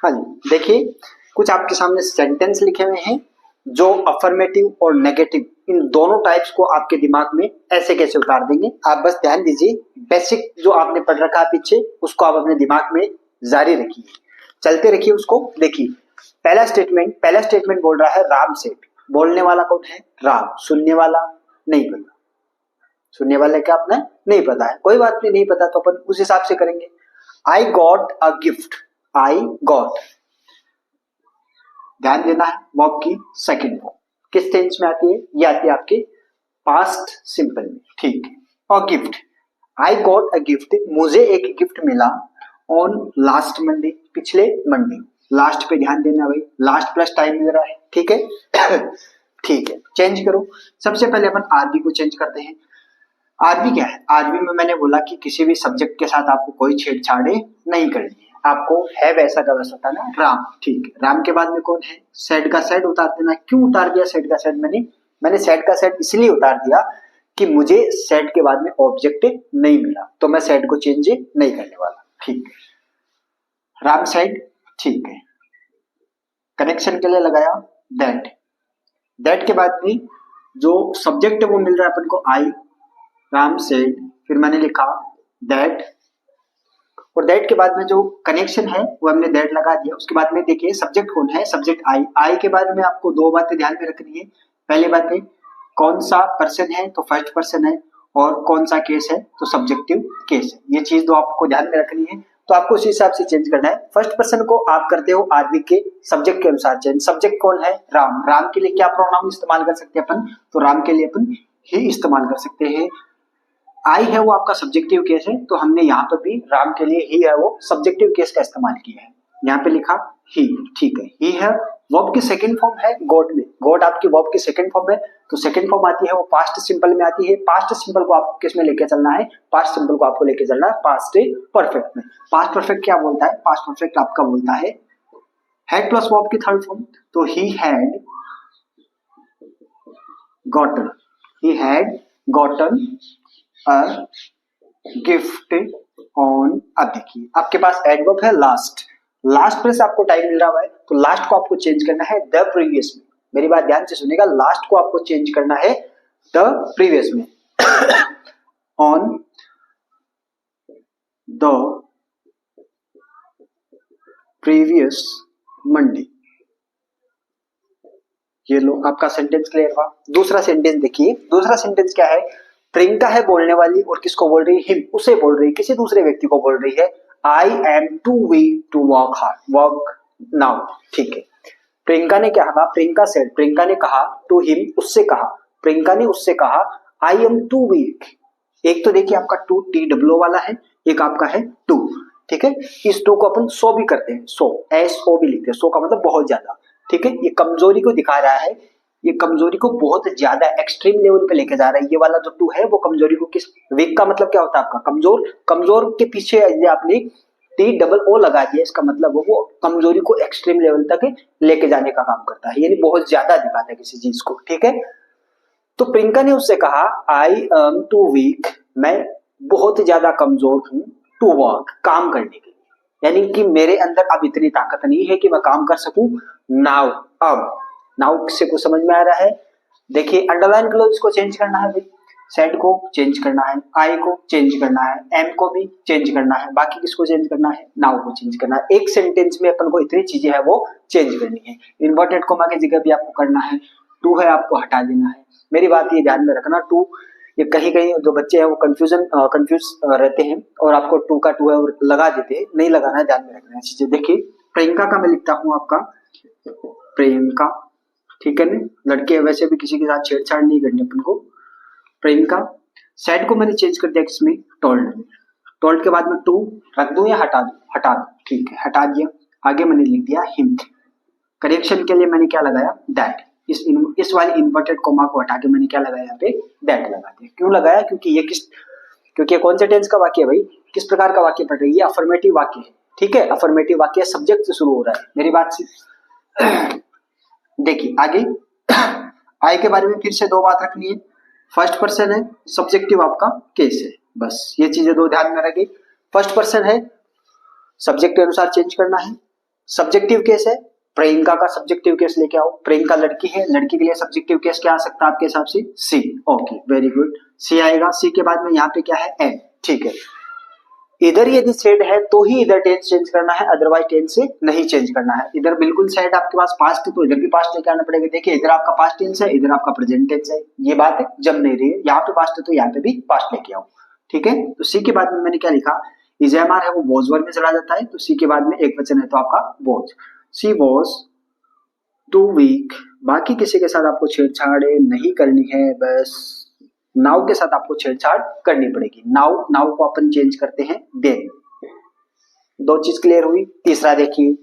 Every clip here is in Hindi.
हाँ जी, देखिए कुछ आपके सामने सेंटेंस लिखे हुए हैं जो अफर्मेटिव और नेगेटिव इन दोनों टाइप्स को आपके दिमाग में ऐसे कैसे उतार देंगे। आप बस ध्यान दीजिए, बेसिक जो आपने पढ़ रखा है पीछे उसको आप अपने दिमाग में जारी रखिए, चलते रखिए उसको। देखिए पहला स्टेटमेंट बोल रहा है राम सेठ। बोलने वाला कौन है? राम। सुनने वाला नहीं पता। सुनने वाले क्या आपने नहीं पता है, कोई बात नहीं पता तो अपन उस हिसाब से करेंगे। I got a gift. I got, ध्यान देना है, वर्ब की सेकंड फॉर्म किस टेंस में आती है? ये आती है आपके पास्ट सिंपल में, ठीक है। और gift, I got a gift, मुझे एक गिफ्ट मिला ऑन लास्ट मंडे, पिछले मंडे। लास्ट पे ध्यान देना भाई, लास्ट प्लस टाइम मिल रहा है, ठीक है। ठीक है, चेंज करो। सबसे पहले अपन आरबी को चेंज करते हैं। आरबी क्या है? आरबी में मैंने बोला कि किसी भी सब्जेक्ट के साथ आपको कोई छेड़छाड़ नहीं करनी है, आपको है वैसा का वैसा था ना, राम, ठीक है। राम के बाद में कौन है? सेड का सेड उतार देना। क्यों उतार दिया सेड का सेड? मैंने सेड का सेड इसलिए उतार दिया कि मुझे सेड के बाद में ऑब्जेक्ट नहीं मिला, तो मैं सेड को चेंज नहीं करने वाला, ठीक है। राम सेड, ठीक है। कनेक्शन के लिए लगाया दैट। दैट के बाद में जो सब्जेक्ट है वो मिल रहा है अपन को आई, राम सेड, फिर मैंने लिखा दैट, और दैट के बाद में जो कनेक्शन है वो हमने दैट लगा दिया। उसके बाद में देखिए सब्जेक्ट कौन है? Subject I. आई के बाद में आपको दो बातें ध्यान में रखनी है। पहली बात है कौन सा पर्सन है, तो फर्स्ट पर्सन है, और कौन सा केस है, तो सब्जेक्टिव केस है। ये चीज दो आपको ध्यान में रखनी है, तो आपको उस हिसाब से चेंज करना है। फर्स्ट पर्सन को आप करते हो आरबी के सब्जेक्ट के अनुसार चेंज। सब्जेक्ट कौन है? राम। राम के लिए क्या प्रोनाउन इस्तेमाल कर सकते हैं अपन? तो राम के लिए अपन ही इस्तेमाल कर सकते हैं। आई है वो आपका सब्जेक्टिव केस है, तो हमने यहाँ पर भी राम के लिए ही है वो सब्जेक्टिव केस का इस्तेमाल किया है। यहाँ पे लिखा ही, ठीक है। ही है वर्ब की सेकंड फॉर्म है गॉट में। गॉट आपकी वर्ब की सेकंड फॉर्म है, तो सेकंड फॉर्म आती है वो पास्ट सिंपल में आती है। पास्ट सिंपल को आपको किस में लेके चलना है? पास्ट सिंपल को आपको लेके चलना है पास्ट परफेक्ट में। पास्ट परफेक्ट क्या बोलता है? पास्ट परफेक्ट आपका बोलता है हैड प्लस वर्ब की थर्ड फॉर्म, तो he had gotten. He had gotten a gift on. अब देखिए आपके पास एडवर्ब है लास्ट। लास्ट पर से आपको टाइम मिल रहा है, तो लास्ट को आपको चेंज करना है द प्रीवियस में। मेरी बात ध्यान से सुनिएगा, लास्ट को आपको चेंज करना है द प्रीवियस में। On the previous Monday. ये लो आपका सेंटेंस क्लियर हुआ। दूसरा सेंटेंस देखिए, दूसरा सेंटेंस क्या है? प्रियंका है बोलने वाली, और किसको बोल रही है? हिम, उसे बोल रही है, किसी दूसरे व्यक्ति को बोल रही है। I am too weak to work hard, work now, ठीक है। प्रियंका ने क्या कहा? प्रियंका सेड, प्रियंका ने कहा टू हिम, उससे कहा, प्रियंका ने उससे कहा आई एम टू वीक। एक तो देखिए आपका टू टी डब्ल्यू वाला है, एक आपका है टू, ठीक है। इस टू को अपन सो भी करते हैं, सो एस ओ भी लिखते हैं, सो का मतलब बहुत ज्यादा, ठीक है। ये कमजोरी को दिखा रहा है, ये कमजोरी को बहुत ज्यादा एक्सट्रीम लेवल पे लेके जा रहा है। ये वाला जो टू है वो कमजोरी को किस, वीक का मतलब क्या होता है आपका? कमजोर। कमजोर के पीछे आपने टी डबल ओ लगा दिया, इसका मतलब वो कमजोरी को एक्सट्रीम लेवल तक लेके जाने का काम करता है, यानी बहुत ज्यादा दिखाता है किसी चीज को, ठीक है। तो प्रियंका ने उससे कहा आई एम टू वीक, मैं बहुत ज्यादा कमजोर हूं, टू वर्क, काम करने के लिए, यानी कि मेरे अंदर अब इतनी ताकत नहीं है कि मैं काम कर सकूं। नाउ, अब नाउ से कुछ समझ में आ रहा है? देखिए अंडरलाइन क्लोज को चेंज करना है भाई, सेड को चेंज करना है, आई को चेंज करना है, एम को भी चेंज करना है, बाकी किसको चेंज करना है? नाउ को चेंज करना है। एक सेंटेंस में अपन को इतनी चीजें है वो चेंज करनी है। इन्वर्टेड कोमा की जगह भी आपको करना है, टू है आपको हटा देना है। मेरी बात ये ध्यान में रखना, टू ये कहीं कहीं जो बच्चे हैं वो कंफ्यूज रहते हैं और आपको टू का टू है और लगा देते हैं, नहीं लगाना है, ध्यान में रखना है चीजें। देखिए प्रियंका का मैं लिखता हूं आपका प्रियंका, ठीक है ना। लड़के वैसे भी किसी के साथ छेड़छाड़ नहीं करनी अपन को। प्रियंका, सेड को मैंने चेंज कर दिया किसमें? टोल्ड में। टोल्ड के बाद में टू रख दूं या हटा दूं? हटा दूं, ठीक है, हटा दिया। आगे मैंने लिख दिया हिम। करेक्शन के लिए मैंने क्या लगाया? दैट। इस वाली इन्वर्टेड कोमा को हटा के मैंने क्या लगाया? यहाँ पे दैट लगा दिया। क्यों लगाया? क्योंकि ये कौन से टेंस का वाक्य है भाई? किस प्रकार का वाक्य पढ़ रही है? ये अफर्मेटिव वाक्य है, ठीक है। अफर्मेटिव वाक्य सब्जेक्ट से शुरू हो रहा है, मेरी बात से। देखिए आगे आई के बारे में फिर से दो बात रखनी है। फर्स्ट पर्सन है, सब्जेक्टिव आपका केस है, बस ये चीजें दो ध्यान में रखिए। फर्स्ट पर्सन है, सब्जेक्ट के अनुसार चेंज करना है। सब्जेक्टिव केस है, प्रियंका का सब्जेक्टिव केस लेके आओ। प्रियंका लड़की है, लड़की के लिए सब्जेक्टिव केस क्या आ सकता है आपके हिसाब से? सी। ओके, वेरी गुड, सी आएगा। सी के बाद में यहाँ पे क्या है? एन। ठीक है, इधर यदि सेड है तो ही इधर टेंस चेंज करना है, अदरवाइज टेंस से नहीं चेंज करना है। इधर बिल्कुल सेड आपके पास पास्ट है तो इधर भी पास्ट लेके आना पड़ेगा। देखिए इधर आपका पास्ट टेंस है, इधर आपका प्रेजेंट टेंस है, ये बात है जम नहीं रही है। यहाँ पे पास्ट है तो यहाँ पे भी पास्ट लेके आओ। ठीक है, तो सी के बाद में मैंने क्या लिखा? इजेमार है वो वॉज वर्ड में चला जाता है, तो सी के बाद में एक वचन है तो आपका was. She was too weak. बाकी किसी के साथ आपको छेड़छाड़ नहीं करनी है, बस नाउ के साथ आपको छेड़छाड़ करनी पड़ेगी। नाउ, नाउ को अपन चेंज करते हैं देन। दो चीज क्लियर हुई। तीसरा देखिए,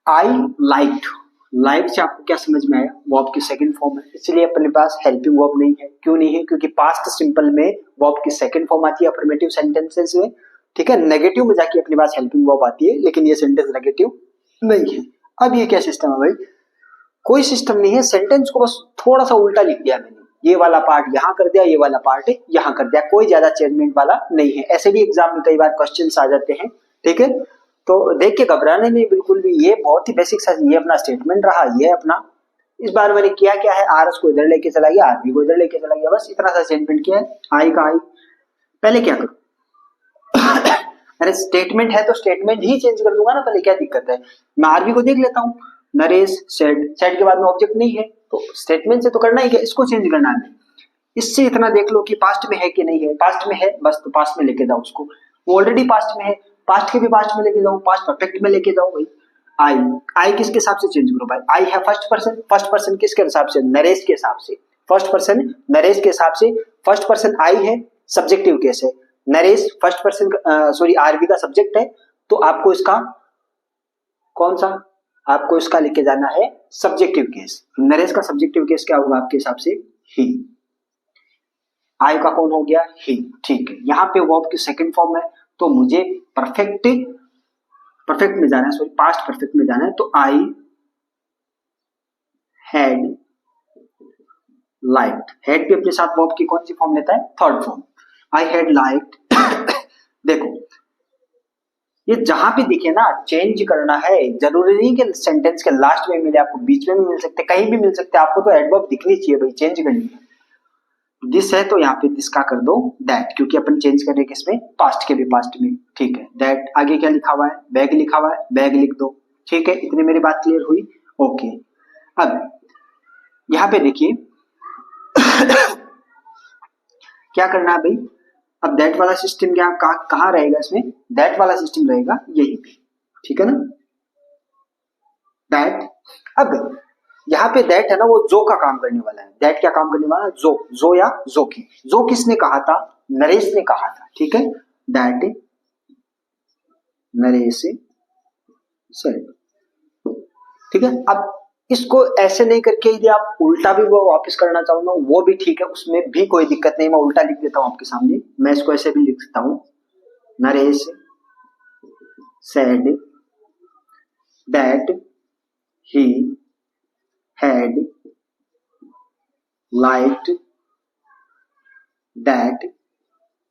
आई लाइक्ड। लाइक से आपको क्या समझ में आया? वर्ब की सेकंड फॉर्म है, इसलिए अपने पास हेल्पिंग वर्ब नहीं है। क्यों नहीं है? क्योंकि पास्ट सिंपल में वर्ब की सेकंड फॉर्म आती है अफर्मेटिव सेंटेंसेस में। ठीक है, नेगेटिव में जाके अपने पास हेल्पिंग वर्ब आती है, लेकिन ये सेंटेंस नेगेटिव नहीं है। अब ये क्या सिस्टम है भाई? कोई सिस्टम नहीं है, सेंटेंस को बस थोड़ा सा उल्टा लिख दिया मैंने। ये वाला पार्ट यहाँ कर दिया, ये वाला पार्ट यहाँ कर दिया, कोई ज्यादा चेंजमेंट वाला नहीं है। ऐसे भी एग्जाम में कई बार क्वेश्चंस आ जाते हैं। ठीक है, तो देख के घबराने नहीं बिल्कुल भी, ये बहुत ही बेसिक सा, ये अपना स्टेटमेंट रहा, ये अपना। इस बार मैंने किया क्या है? आर एस को इधर लेके चला गया, आरबी को इधर लेके चला गया, बस इतना सा स्टेटमेंट किया है। आई का आई, पहले क्या करूं? अरे स्टेटमेंट है तो स्टेटमेंट ही चेंज कर दूंगा ना, पहले क्या दिक्कत है? मैं आरबी को देख लेता हूँ, नरेश सेड, सेड के बाद में ऑब्जेक्ट नहीं है तो स्टेटमेंट से तो करना ही है, इसको चेंज करना है। इससे इतना देख लो कि पास्ट में है कि नहीं है। पास्ट में है बस, तो पास्ट में लेके जाओ उसको। वो ऑलरेडी पास्ट में है, पास्ट के भी पास्ट में लेके जाओ, पास्ट परफेक्ट में लेके जाओ भाई। आई, आई किसके हिसाब से चेंज करो भाई? आई है फर्स्ट पर्सन, फर्स्ट पर्सन किसके हिसाब से? नरेश के हिसाब से। फर्स्ट पर्सन नरेश के हिसाब से, फर्स्ट पर्सन आई है, सब्जेक्टिव केस है। Naresh first person, sorry RB का सब्जेक्ट है, तो आपको इसका कौन सा? आपको इसका लेके जाना है सब्जेक्टिव केस। नरेश का सब्जेक्टिव केस क्या होगा आपके हिसाब से? ही। आई का कौन हो गया? ही। ठीक है, यहाँ पे वर्ब की सेकंड फॉर्म है तो मुझे परफेक्ट में जाना है, सॉरी पास्ट परफेक्ट में जाना है, तो आई हैड लाइक्ड। हैड भी अपने साथ वर्ब की कौन सी फॉर्म लेता है? Third form. I had liked. देखो ये जहां भी दिखे ना चेंज करना है, जरूरी नहीं कि सेंटेंस के लास्ट में मिले, आपको बीच में भी मिल सकते, कहीं भी मिल सकते, आपको तो एडवर्ब दिखनी चाहिए भाई, चेंज करनी है। दिस है तो यहाँ पे दिस का कर दो दैट, क्योंकि अपन चेंज कर रहे हैं किसमें? पास्ट के भी पास्ट में। ठीक है, दैट आगे क्या लिखा हुआ है? बैग लिखा हुआ है, बैग लिख दो। ठीक है, इतनी मेरी बात क्लियर हुई? ओके, अब यहाँ पे देखिए क्या करना है भाई? अब दैट वाला सिस्टम क्या कहाँ रहेगा? इसमें दैट वाला सिस्टम रहेगा यही पे। ठीक है ना, दैट। अब यहाँ पे दैट है ना, वो जो का काम करने वाला है। दैट क्या काम करने वाला है? जो, जो या जो की। जो किसने कहा था? नरेश ने कहा था। ठीक है, दैट नरेश सेड। ठीक है, अब इसको ऐसे नहीं करके यदि आप उल्टा भी वो वापस करना चाहो ना, वो भी ठीक है, उसमें भी कोई दिक्कत नहीं। मैं उल्टा लिख देता हूं आपके सामने, मैं इसको ऐसे भी लिख सकता हूं, Naresh said that he had liked that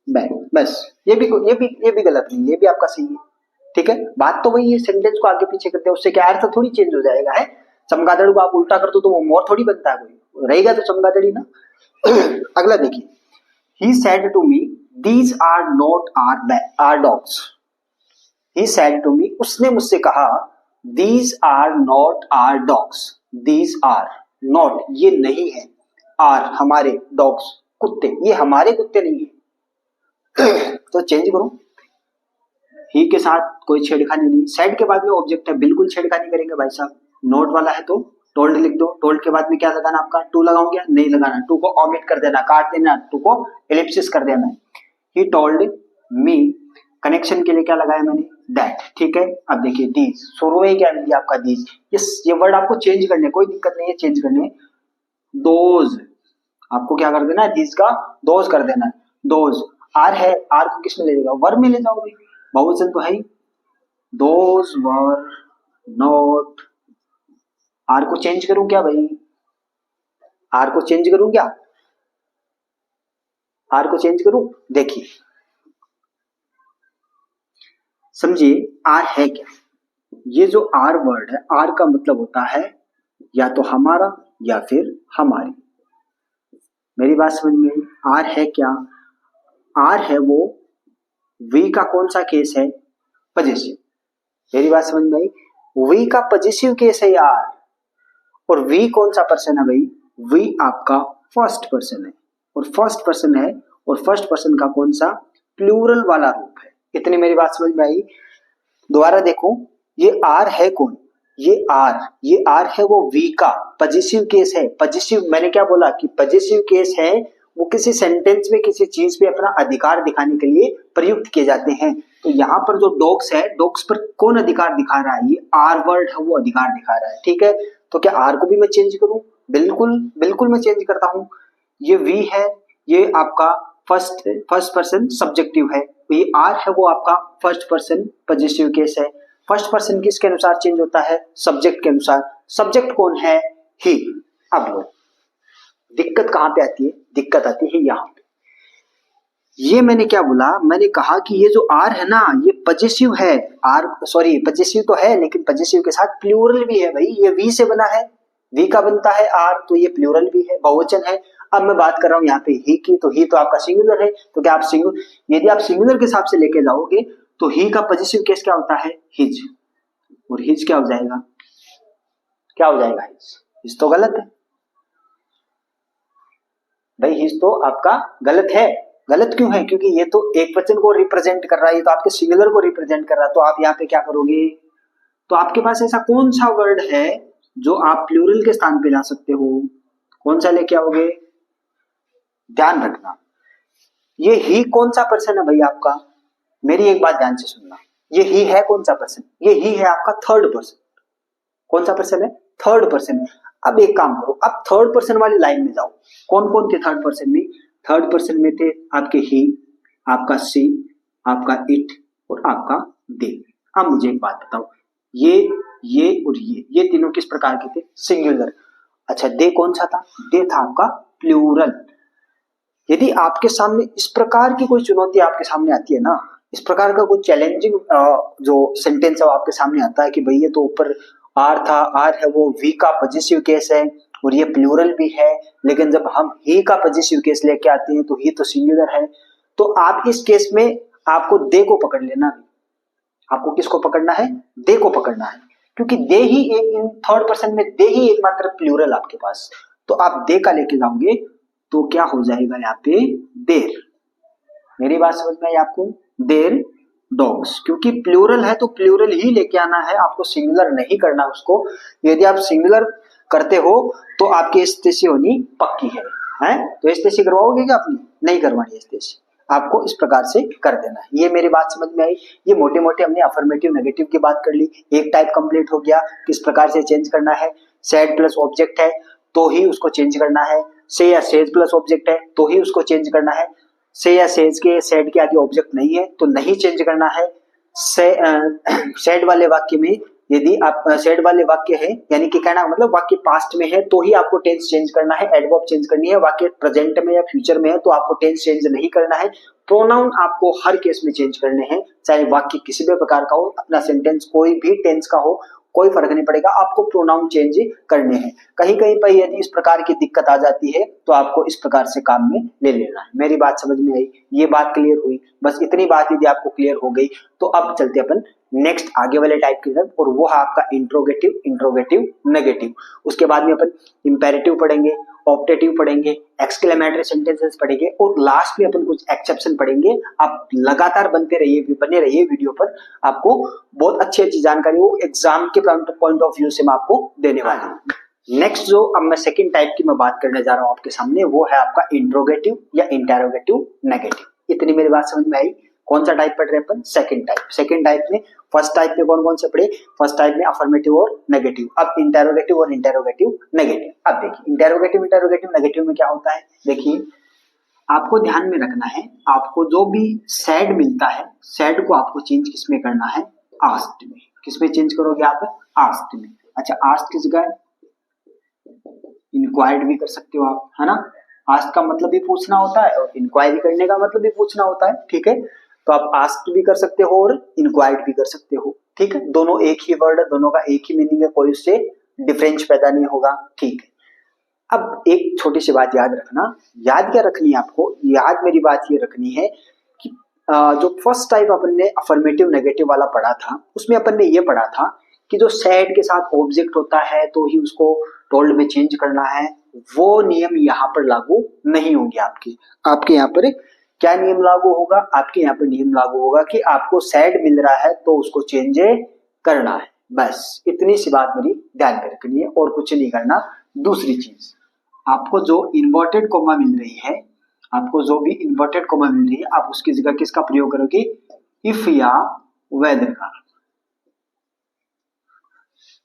bag. बस ये भी गलत नहीं, ये भी आपका सही है। ठीक है, बात तो वही है, सेंटेंस को आगे पीछे करते हैं, उससे क्या अर्थ थोड़ी चेंज हो जाएगा है। चमगादड़ को आप उल्टा कर दो तो वो मोर थोड़ी बनता है, कोई रहेगा तो चमगादड़ ही ना। अगला देखिए, he said to me these are not our dogs. He said to me, उसने मुझसे कहा, these are not our dogs. These are not, ये नहीं है, आर हमारे, डॉग्स कुत्ते, ये हमारे कुत्ते नहीं है। तो चेंज करो, ही के साथ कोई छेड़खानी नहीं। सेड के बाद में ऑब्जेक्ट है, बिल्कुल छेड़खानी करेंगे भाई साहब। नोट वाला है तो टोल्ड लिख दो। टोल्ड के बाद में क्या लगाना आपका? टू लगाऊं क्या? नहीं लगाना, टू को ओमिट कर देना, काट देना, टू को एलिप्सिस कर देना। ही टोल्ड मी, कनेक्शन के लिए क्या लगाया मैंने? दैट। ठीक है, अब देखिए दीज, शुरू में क्या मिल आपका? दीज। ये वर्ड आपको चेंज करने, कोई दिक्कत नहीं है चेंज करने। दोज आपको क्या कर देना है? दीज का दोज कर देना है। दोज, आर है, आर को किस में ले जाएगा? वर्ब में ले जाओ भाई, बहुवचन तो है ही। दोज वर नॉट, आर को चेंज करूं क्या भाई? आर को चेंज करूं क्या? आर को चेंज करूं? देखिए समझिए, आर है क्या? ये जो आर वर्ड है, आर का मतलब होता है या तो हमारा या फिर हमारी। मेरी बात समझ में आई? आर है क्या? आर है वो वी का कौन सा केस है? पजेसिव। मेरी बात समझ में आई? वी का पजेसिव केस है आर। और वी कौन सा पर्सन है भाई? वी आपका फर्स्ट पर्सन है, और फर्स्ट पर्सन है, और फर्स्ट पर्सन का कौन सा? प्लूरल वाला रूप है। इतनी मेरी बात समझ में आई? दोबारा देखो, ये आर है कौन? ये आर है वो वी का पजेसिव केस है। पजेसिव मैंने क्या बोला कि पजेसिव केस है वो किसी सेंटेंस में किसी चीज पे अपना अधिकार दिखाने के लिए प्रयुक्त किए जाते हैं। तो यहाँ पर जो डॉग्स है, डॉग्स पर कौन अधिकार दिखा रहा है? ये आर वर्ड है वो अधिकार दिखा रहा है। ठीक है, तो क्या आर को भी मैं चेंज करूं? बिल्कुल बिल्कुल मैं चेंज करता हूं। ये वी है, ये आपका फर्स्ट पर्सन सब्जेक्टिव है। तो ये आर है वो आपका फर्स्ट पर्सन पजेसिव केस है। फर्स्ट पर्सन किसके अनुसार चेंज होता है? सब्जेक्ट के अनुसार। सब्जेक्ट कौन है? ही। अब लो, दिक्कत कहां पे आती है? दिक्कत आती है यहां पे। ये मैंने क्या बोला? मैंने कहा कि ये जो आर है ना, ये पजेसिव है। आर सॉरी पजेसिव तो है, लेकिन पजेसिव के साथ प्लूरल भी है भाई। ये वी से बना है, वी का बनता है आर, तो ये प्लूरल भी है, बहुवचन है। अब मैं बात कर रहा हूं यहाँ पे ही की, तो ही तो आपका सिंगुलर है। तो क्या आप यदि आप सिंगुलर के हिसाब से लेके जाओगे तो ही का पजेसिव केस क्या होता है? हिज। और हिज क्या हो जाएगा? क्या हो जाएगा? हिज तो गलत है भाई, हिज तो आपका गलत है। गलत क्यों है? क्योंकि ये तो एक वचन को रिप्रेजेंट कर रहा है, ये तो आपके सिंगुलर को रिप्रेजेंट कर रहा है। तो आप यहाँ पे क्या करोगे? तो आपके पास ऐसा कौन सा वर्ड है जो आप प्लूरल के स्थान पे ला सकते हो? कौन सा लेके आओगे? ध्यान रखना, ये ही कौन सा पर्सन है भाई आपका? मेरी एक बात ध्यान से सुनना, ये ही है कौन सा पर्सन? ये ही है आपका थर्ड पर्सन। कौन सा पर्सन है? Third person. अब एक काम करो, अब थर्ड पर्सन वाली लाइन में जाओ। कौन कौन थे थर्ड पर्सन में? थर्ड पर्सन में थे आपके ही, आपका सी, आपका इट और आपका दे। अब मुझे एक बात बताओ, ये और ये तीनों किस प्रकार के थे? सिंगुलर। अच्छा, दे कौन सा था? दे था आपका प्लूरल। यदि आपके सामने इस प्रकार की कोई चुनौती आपके सामने आती है ना, इस प्रकार का कोई चैलेंजिंग जो सेंटेंस है आपके सामने आता है कि भाई ये तो ऊपर आर था, आर है वो वी का पजेसिव केस है और ये प्लूरल भी है, लेकिन जब हम ही का पजेसिव केस लेके आते हैं तो ही तो सिंगुलर है। तो आप इस केस में आपको दे को पकड़ लेना। आपको किसको पकड़ना है? दे को पकड़ना है, क्योंकि दे ही एक, इन थर्ड पर्सन में दे ही एकमात्र प्लूरल आपके पास। तो आप दे का लेके जाओगे तो क्या हो जाएगा यहाँ पे? देर। मेरी बात समझ में आई आपको? देर डॉग्स, क्योंकि प्लूरल है तो प्लूरल ही लेके आना है, आपको सिंगुलर नहीं करना उसको। यदि आप सिंगुलर करते हो तो आपकी स्थिति होनी पक्की है, हैं? तो स्थिति करवाओगे क्या अपनी? नहीं करवानी स्थिति, आपको इस प्रकार से कर देना है। ये मेरी बात समझ में आई? ये मोटे मोटे हमने अफर्मेटिव नेगेटिव की बात कर ली। एक टाइप कंप्लीट हो गया, किस प्रकार से चेंज करना है। सेड प्लस ऑब्जेक्ट है तो ही उसको चेंज करना है, से या सेज प्लस ऑब्जेक्ट है तो ही उसको चेंज करना है, से या सेज के सेड के आगे ऑब्जेक्ट नहीं है तो नहीं चेंज करना है। सेड वाले वाक्य में यदि आप सेड वाले वाक्य है, यानी कि कहना मतलब वाक्य पास्ट में है तो ही आपको टेंस चेंज करना है, एडवर्ब चेंज करनी है। वाक्य प्रेजेंट में या फ्यूचर में है तो आपको टेंस चेंज नहीं करना है। प्रोनाउन आपको हर केस में चेंज करने हैं, चाहे वाक्य किसी भी प्रकार का हो, अपना सेंटेंस कोई भी टेंस का हो, कोई फर्क नहीं पड़ेगा, आपको प्रोनाउन चेंज करने हैं। कहीं कहीं पर यदि इस प्रकार की दिक्कत आ जाती है तो आपको इस प्रकार से काम में ले लेना है। मेरी बात समझ में आई? ये बात क्लियर हुई? बस इतनी बात यदि आपको क्लियर हो गई तो अब चलते अपन नेक्स्ट आगे वाले टाइप की तरफ, और वो है आपका इंट्रोगेटिव, इंट्रोगेटिव नेगेटिव। उसके बाद में अपन इंपेरेटिव पढ़ेंगे, ऑप्टेटिव पढ़ेंगे, एक्सक्लेमेटरी सेंटेंसेस पढ़ेंगे और लास्ट में अपन कुछ एक्सेप्शन पढ़ेंगे। आप लगातार बने रहिए वीडियो पर, आपको बहुत अच्छी अच्छी जानकारी वो एग्जाम के पॉइंट ऑफ व्यू से मैं आपको देने वाला हूँ। नेक्स्ट जो अब मैं सेकंड टाइप की मैं बात करने जा रहा हूँ आपके सामने, वो है आपका इंट्रोगेटिव या इंटेरोगेटिव नेगेटिव। इतनी मेरी बात समझ में आई? कौन सा टाइप पढ़ रहे हैं अपन? Second type. सेकंड टाइप में फर्स्ट टाइप में कौन कौन से पढ़े? फर्स्ट टाइप में अफर्मेटिव और नेगेटिव। अब इंटेरोगेटिव और इंटेरोगेटिव नेगेटिव। अब देखिए इंटेरोगेटिव इंटेरोगेटिव नेगेटिव में क्या होता है। देखिए आपको ध्यान में रखना है, आपको जो भी सैड मिलता है, सैड को आपको चेंज किसमें करना है? आस्क्ड में। किसमें चेंज करोगे आप? आस्क्ड में। अच्छा, आस्क्ड की जगह इंक्वायर्ड भी कर सकते हो आप, है ना? आस्क का मतलब भी पूछना होता है और इंक्वायरी करने का मतलब भी पूछना होता है, ठीक है? तो आप आस्क भी कर सकते हो और इंक्वायर्ड भी कर सकते हो। ठीक है, दोनों एक ही वर्ड है, दोनों का एक ही मीनिंग है, कोई उससे डिफरेंस पैदा नहीं होगा। ठीक है, अब एक छोटी सी बात याद रखना, याद क्या रखनी है आपको, याद मेरी बात ये रखनी है कि जो फर्स्ट टाइप अपन ने अफर्मेटिव नेगेटिव वाला पढ़ा था, उसमें अपन ने ये पढ़ा था कि जो सैड के साथ ऑब्जेक्ट होता है तो ही उसको टोल्ड में चेंज करना है। वो नियम यहाँ पर लागू नहीं होंगे आपके यहाँ पर क्या नियम लागू होगा, आपके यहाँ पर नियम लागू होगा कि आपको सैड मिल रहा है तो उसको चेंज करना है। बस इतनी सी बात मेरी ध्यान में रखनी है और कुछ नहीं करना। दूसरी चीज, आपको जो इन्वर्टेड कोमा मिल रही है, आपको जो भी इन्वर्टेड कोमा मिल रही है, आप उसकी जगह किसका प्रयोग करोगे, इफ या वेदर का।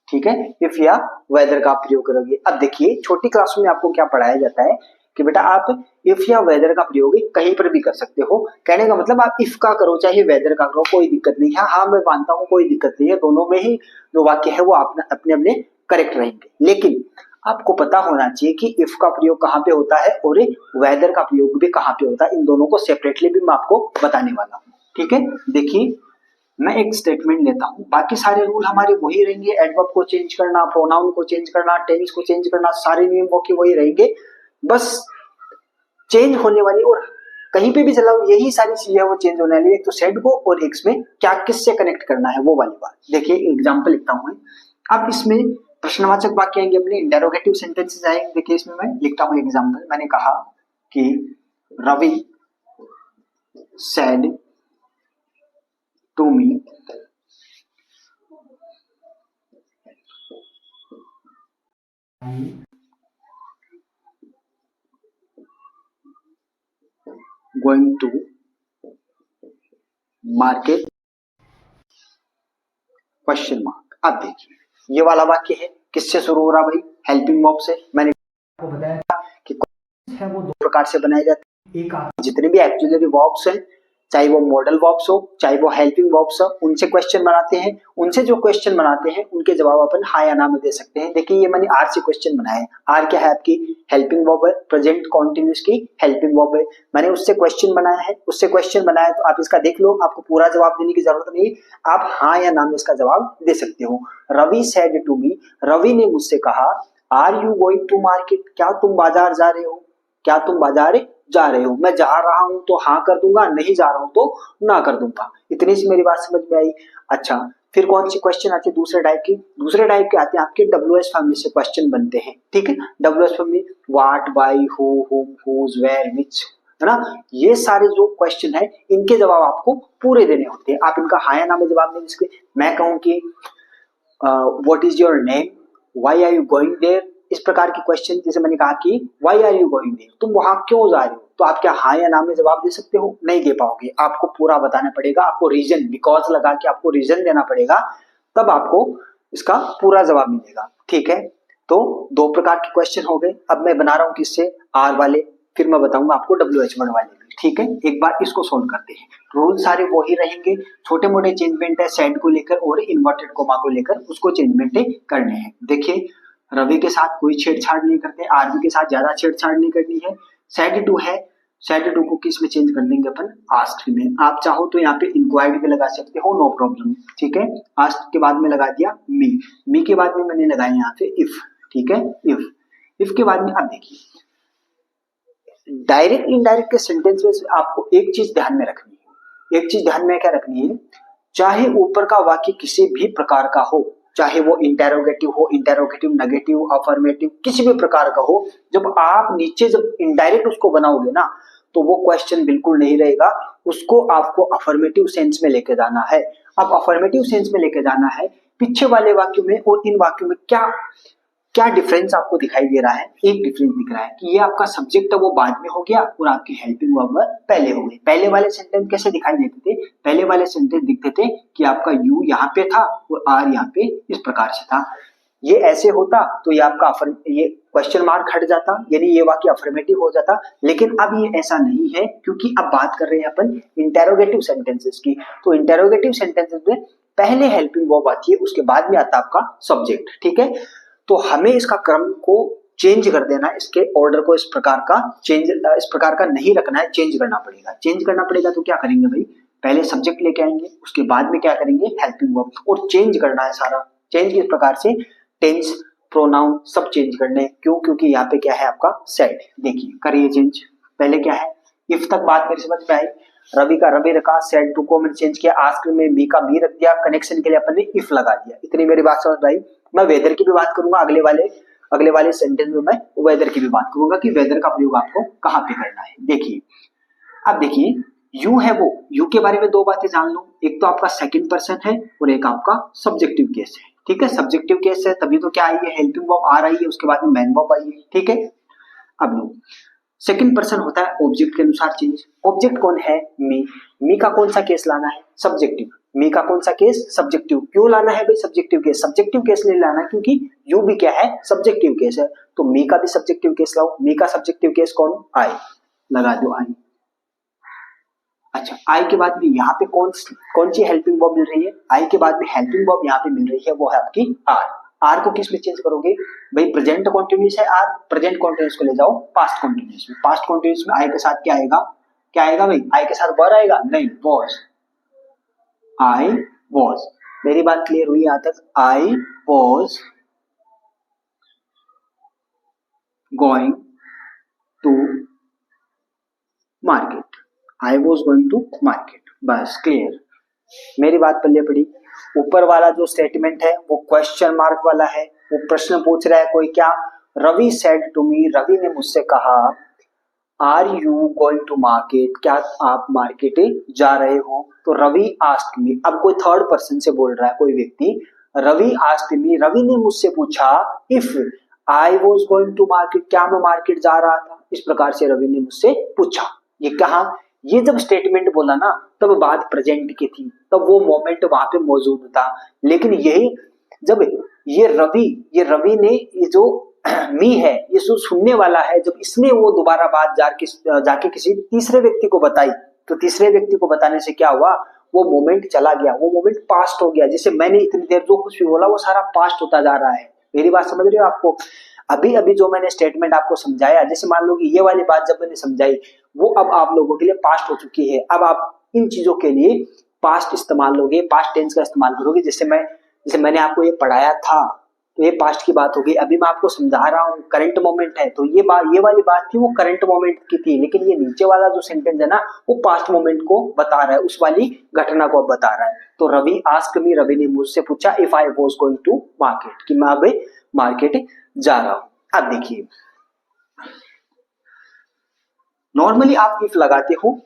ठीक है, इफ या वेदर का प्रयोग करोगे। अब देखिए छोटी क्लासों में आपको क्या पढ़ाया जाता है कि बेटा आप इफ या वेदर का प्रयोग कहीं पर भी कर सकते हो। कहने का मतलब आप इफ का करो चाहे वेदर का करो, कोई दिक्कत नहीं है। हाँ मैं मानता हूँ कोई दिक्कत नहीं है, दोनों में ही जो वाक्य है वो अपने अपने करेक्ट रहेंगे, लेकिन आपको पता होना चाहिए कि इफ का प्रयोग कहाँ पे होता है और वेदर का प्रयोग भी कहाँ पे होता है। इन दोनों को सेपरेटली भी मैं आपको बताने वाला हूँ। ठीक है, देखिए मैं एक स्टेटमेंट लेता हूँ, बाकी सारे रूल हमारे वही रहेंगे। एडवर्ब को चेंज करना, प्रोनाउन को चेंज करना, टेंस को चेंज करना, सारे नियम वो के वही रहेंगे। बस चेंज होने वाली और कहीं पे भी चलाओ यही सारी चीजें वो चेंज होने वाली है। एक तो सेड को और एक्स में क्या किससे कनेक्ट करना है वो वाली बात। देखिए एग्जाम्पल लिखता हूँ। अब इसमें प्रश्नवाचक वाक्य आएंगे, अपने इंटेरोगेटिव सेंटेंसेस आएंगे। देखिए इसमें मैं लिखता हूँ एग्जाम्पल, मैंने कहा कि Ravi said to me going to market question mark. अब देखिए ये वाला वाक्य है, किससे शुरू हो रहा भाई, हेल्पिंग वर्ब से। मैंने आपको बताया कि है वो दो प्रकार से बनाए जाते हैं। एक जितने भी एक्चुअली वर्ब्स हैं, चाहे वो मॉडल वर्ब्स हो चाहे वो हेल्पिंग वर्ब्स हो, उनसे क्वेश्चन बनाते हैं। उनसे जो क्वेश्चन बनाते हैं उनके जवाब अपन हाँ या ना में दे सकते हैं। देखिए ये मैंने आर से क्वेश्चन बनाया है। आर क्या है आपकी हेल्पिंग वर्ब है, प्रेजेंट कॉन्टिन्यूस की हेल्पिंग वर्ब है। मैंने उससे क्वेश्चन बनाया है, उससे क्वेश्चन बनाया है, तो आप इसका देख लो, आपको पूरा जवाब देने की जरूरत नहीं, आप हाँ या ना में इसका जवाब दे सकते हो। Ravi said to me, Ravi ने मुझसे कहा, are you going to market, क्या तुम बाजार जा रहे हो, क्या तुम बाजार जा रहे हो। मैं जा रहा हूं तो हाँ कर दूंगा, नहीं जा रहा हूं तो ना कर दूंगा। इतनी सी मेरी बात समझ में आई। अच्छा फिर कौन सी क्वेश्चन आती है दूसरे टाइप की, दूसरे टाइप के आते हैं आपके WH फैमिली से क्वेश्चन बनते हैं। ठीक है, WH family what, why, who, हुम, हुज, वेयर, व्हिच, है ना। ये सारे जो क्वेश्चन है इनके जवाब आपको पूरे देने होते हैं। आप इनका हाँ या ना में जवाब नहीं दे सकते। मैं कहूँ कि what is your name, why are you going there, इस प्रकार के क्वेश्चन, जैसे मैंने कहा कि why are you going there, तुम वहां क्यों जा रहे हो, तो आप क्या हाँ या ना में जवाब दे सकते हो, नहीं दे पाओगे। आपको पूरा बताना पड़ेगा, आपको रीजन बिकॉज लगा के आपको रीजन देना पड़ेगा, तब आपको इसका पूरा जवाब मिलेगा। ठीक है, तो दो प्रकार के क्वेश्चन हो गए। अब मैं बना रहा हूँ किससे, आर वाले, फिर मैं बताऊंगा आपको WH वर्ड वाले भी। ठीक है, एक बार इसको सोल्व करते हैं। रूल सारे वही रहेंगे, छोटे मोटे चेंजमेंट है सेड को लेकर और इन्वर्टेड कोमा को लेकर, उसको चेंजमेंट करने हैं। देखिए रवि के साथ कोई छेड़छाड़ नहीं करते, आरबी के साथ ज्यादा छेड़छाड़ नहीं करनी है। सेड टू है, सेड टू को किस में चेंज कर देंगे अपन, आस्क्ड में। आप चाहो तो यहाँ पे इंक्वायर्ड भी लगा सकते हो, नो प्रॉब्लम। ठीक है, आस्क्ड के बाद में लगा दिया मी, मी के बाद में मैंने लगाया यहाँ पे इफ। ठीक है, इफ के बाद में अब देखिए डायरेक्ट इनडायरेक्ट के सेंटेंस में आपको एक चीज ध्यान में रखनी है। एक चीज ध्यान में क्या रखनी है, चाहे ऊपर का वाक्य किसी भी प्रकार का हो, चाहे वो इंटेरोगेटिव हो, इंटेरोगेटिव नेगेटिव, अफर्मेटिव, किसी भी प्रकार का हो, जब आप नीचे जब इनडायरेक्ट उसको बनाओगे ना तो वो क्वेश्चन बिल्कुल नहीं रहेगा। उसको आपको अफर्मेटिव सेंस में लेके जाना है। अब अफर्मेटिव सेंस में लेके जाना है, पीछे वाले वाक्यों में और इन वाक्यों में क्या क्या डिफरेंस आपको दिखाई दे रहा है। एक डिफरेंस दिख रहा है कि ये आपका सब्जेक्ट है वो बाद में हो गया और आपकी हेल्पिंग वर्ब पहले हो गई। पहले वाले सेंटेंस कैसे दिखाई देते थे, पहले वाले सेंटेंस दिखते थे कि आपका यू यहाँ पे था और आर यहाँ पे इस प्रकार से था। ये ऐसे होता तो ये आपका ये क्वेश्चन मार्क हट जाता, यानी ये वाक्य अफर्मेटिव हो जाता। लेकिन अब ये ऐसा नहीं है, क्योंकि अब बात कर रहे हैं अपन इंटेरोगेटिव सेंटेंसेस की। तो इंटेरोगेटिव सेंटेंसेस में पहले हेल्पिंग वर्ब आती है, उसके बाद में आता आपका सब्जेक्ट। ठीक है, तो हमें इसका क्रम को चेंज कर देना, इसके ऑर्डर को इस प्रकार का चेंज, इस प्रकार का नहीं रखना है, चेंज करना पड़ेगा। चेंज करना पड़ेगा तो क्या करेंगे भाई, पहले सब्जेक्ट लेके आएंगे, उसके बाद में क्या करेंगे, हेल्पिंग वर्ब, और चेंज करना है सारा। चेंज किस प्रकार से, टेंस, प्रोनाउन सब चेंज करने। क्यों, क्योंकि यहाँ पे क्या है आपका सेड। देखिए करिए चेंज। पहले क्या है, इफ तक बात मेरी समझ में आई। रवि का रवि रखा, सेड टू को मैंने चेंज किया, आस्क में मी का मी रख दिया, कनेक्शन के लिए अपन ने इफ लगा दिया। इतनी मेरी बात समझ में आई। मैं वेदर की भी बात करूंगा अगले वाले सेंटेंस में, मैं वेदर की भी बात करूंगा कि वेदर का प्रयोग आपको कहाँ पे करना है। देखिए अब देखिए, यू है वो, यू के बारे में दो बातें जान लो। एक तो आपका सेकंड पर्सन है और एक आपका सब्जेक्टिव केस है। ठीक है, सब्जेक्टिव केस है तभी तो क्या आई है, हेल्पिंग वर्ब आर आई है, उसके बाद में मैन वर्ब आई है। ठीक है, अब लो, सेकंड पर्सन होता है ऑब्जेक्ट के अनुसार चेंज। ऑब्जेक्ट कौन है, मी। मी का कौन सा केस लाना है, सब्जेक्टिव। मी का कौन सा केस, सब्जेक्टिव। क्यों लाना है भाई सब्जेक्टिव केस, सब्जेक्टिव केस नहीं लाना क्योंकि यू भी क्या है, सब्जेक्टिव केस है, तो मी का भी सब्जेक्टिव केस लाओ। मी का सब्जेक्टिव केस कौन, आई, लगा दो आई। अच्छा, आई के बाद में यहाँ पे कौन सी हेल्पिंग वर्ब मिल रही है, आई के बाद में हेल्पिंग वर्ब यहाँ पे मिल रही है, वो है आपकी आर। आर को किस में चेंज करोगे भाई, प्रेजेंट कॉन्टिन्यूस है आर, प्रेजेंट कॉन्टिन्यूस को ले जाओ पास्ट कॉन्टिन्यूस में। पास्ट कॉन्टिन्यूस में आई के साथ क्या आएगा, क्या आएगा भाई, आई के साथ वर आएगा, नहीं वॉज, आई वॉज। मेरी बात क्लियर हुई यहाँ तक, I was going to market, I was going to market, बस क्लियर। मेरी बात पल्ले पड़ी। ऊपर वाला जो स्टेटमेंट है वो क्वेश्चन मार्क वाला है, वो प्रश्न पूछ रहा है कोई, क्या, Ravi said to me, Ravi ने मुझसे कहा, are you going to market, क्या आप मार्केट जा रहे हो। तो रवि आस्क्ड मी, अब कोई थर्ड पर्सन से बोल रहा है कोई व्यक्ति, रवि आस्क्ड मी, रवि ने मुझसे पूछा, if I was going to market, क्या मैं मार्केट जा रहा था। इस प्रकार से रवि ने मुझसे पूछा। ये कहा, ये जब स्टेटमेंट बोला ना तब बात प्रेजेंट की थी, तब वो मोमेंट वहां पे मौजूद था। लेकिन यही जब ये रवि ने ये जो मी है, ये जो सुनने वाला है, जब इसने वो दोबारा बात जाके किसी तीसरे व्यक्ति को बताई, तो तीसरे व्यक्ति को बताने से क्या हुआ, वो मोमेंट चला गया, वो मोमेंट पास्ट हो गया। जैसे मैंने इतनी देर जो कुछ भी बोला वो सारा पास्ट होता जा रहा है। मेरी बात समझ रहे हो आपको, अभी अभी जो मैंने स्टेटमेंट आपको समझाया, जैसे मान लो कि ये वाली बात जब मैंने समझाई वो अब आप लोगों के लिए पास्ट हो चुकी है। अब आप इन चीजों के लिए पास्ट इस्तेमाल लोगे, पास्ट टेंस का इस्तेमाल करोगे। जैसे मैंने आपको ये पढ़ाया था तो ये पास्ट की बात हो गई। अभी मैं आपको समझा रहा हूँ करंट मोमेंट है, तो ये वाली बात थी वो करंट मोमेंट की थी, लेकिन ये नीचे वाला जो सेंटेंस है ना वो पास्ट मोमेंट को बता रहा है, उस वाली घटना को बता रहा है। तो रवि आस्क्ड मी, रवि ने मुझसे पूछा, if I was going to market, कि मैं अभी मार्केट जा रहा हूं। अब देखिए, नॉर्मली आप इफ लगाते हो,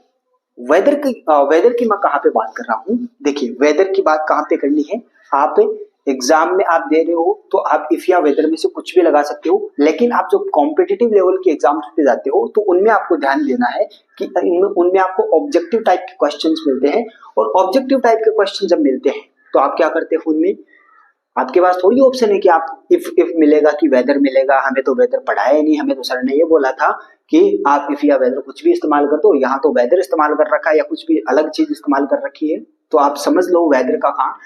वेदर की मैं कहां पे बात कर रहा हूं। देखिए वेदर की बात कहां पे करनी है, आप एग्जाम में आप दे रहे हो तो आप इफ या वेदर में से कुछ भी लगा सकते हो, लेकिन आप जो कॉम्पिटिटिव लेवल के एग्जाम्स पे जाते हो तो उनमें आपको ध्यान देना है कि उनमें आपको ऑब्जेक्टिव टाइप के क्वेश्चंस मिलते हैं। और ऑब्जेक्टिव टाइप के क्वेश्चन जब मिलते हैं तो आप क्या करते हो, उनमें आपके पास थोड़ी ऑप्शन है कि आप इफ मिलेगा कि वेदर मिलेगा। हमें तो वेदर पढ़ाया नहीं, हमें तो सर ने ये बोला था कि आप इफ या वेदर कुछ भी इस्तेमाल कर दो। यहाँ तो वेदर इस्तेमाल कर रखा है या कुछ भी अलग चीज इस्तेमाल कर रखी है, तो आप समझ लो वेदर का कहाँ,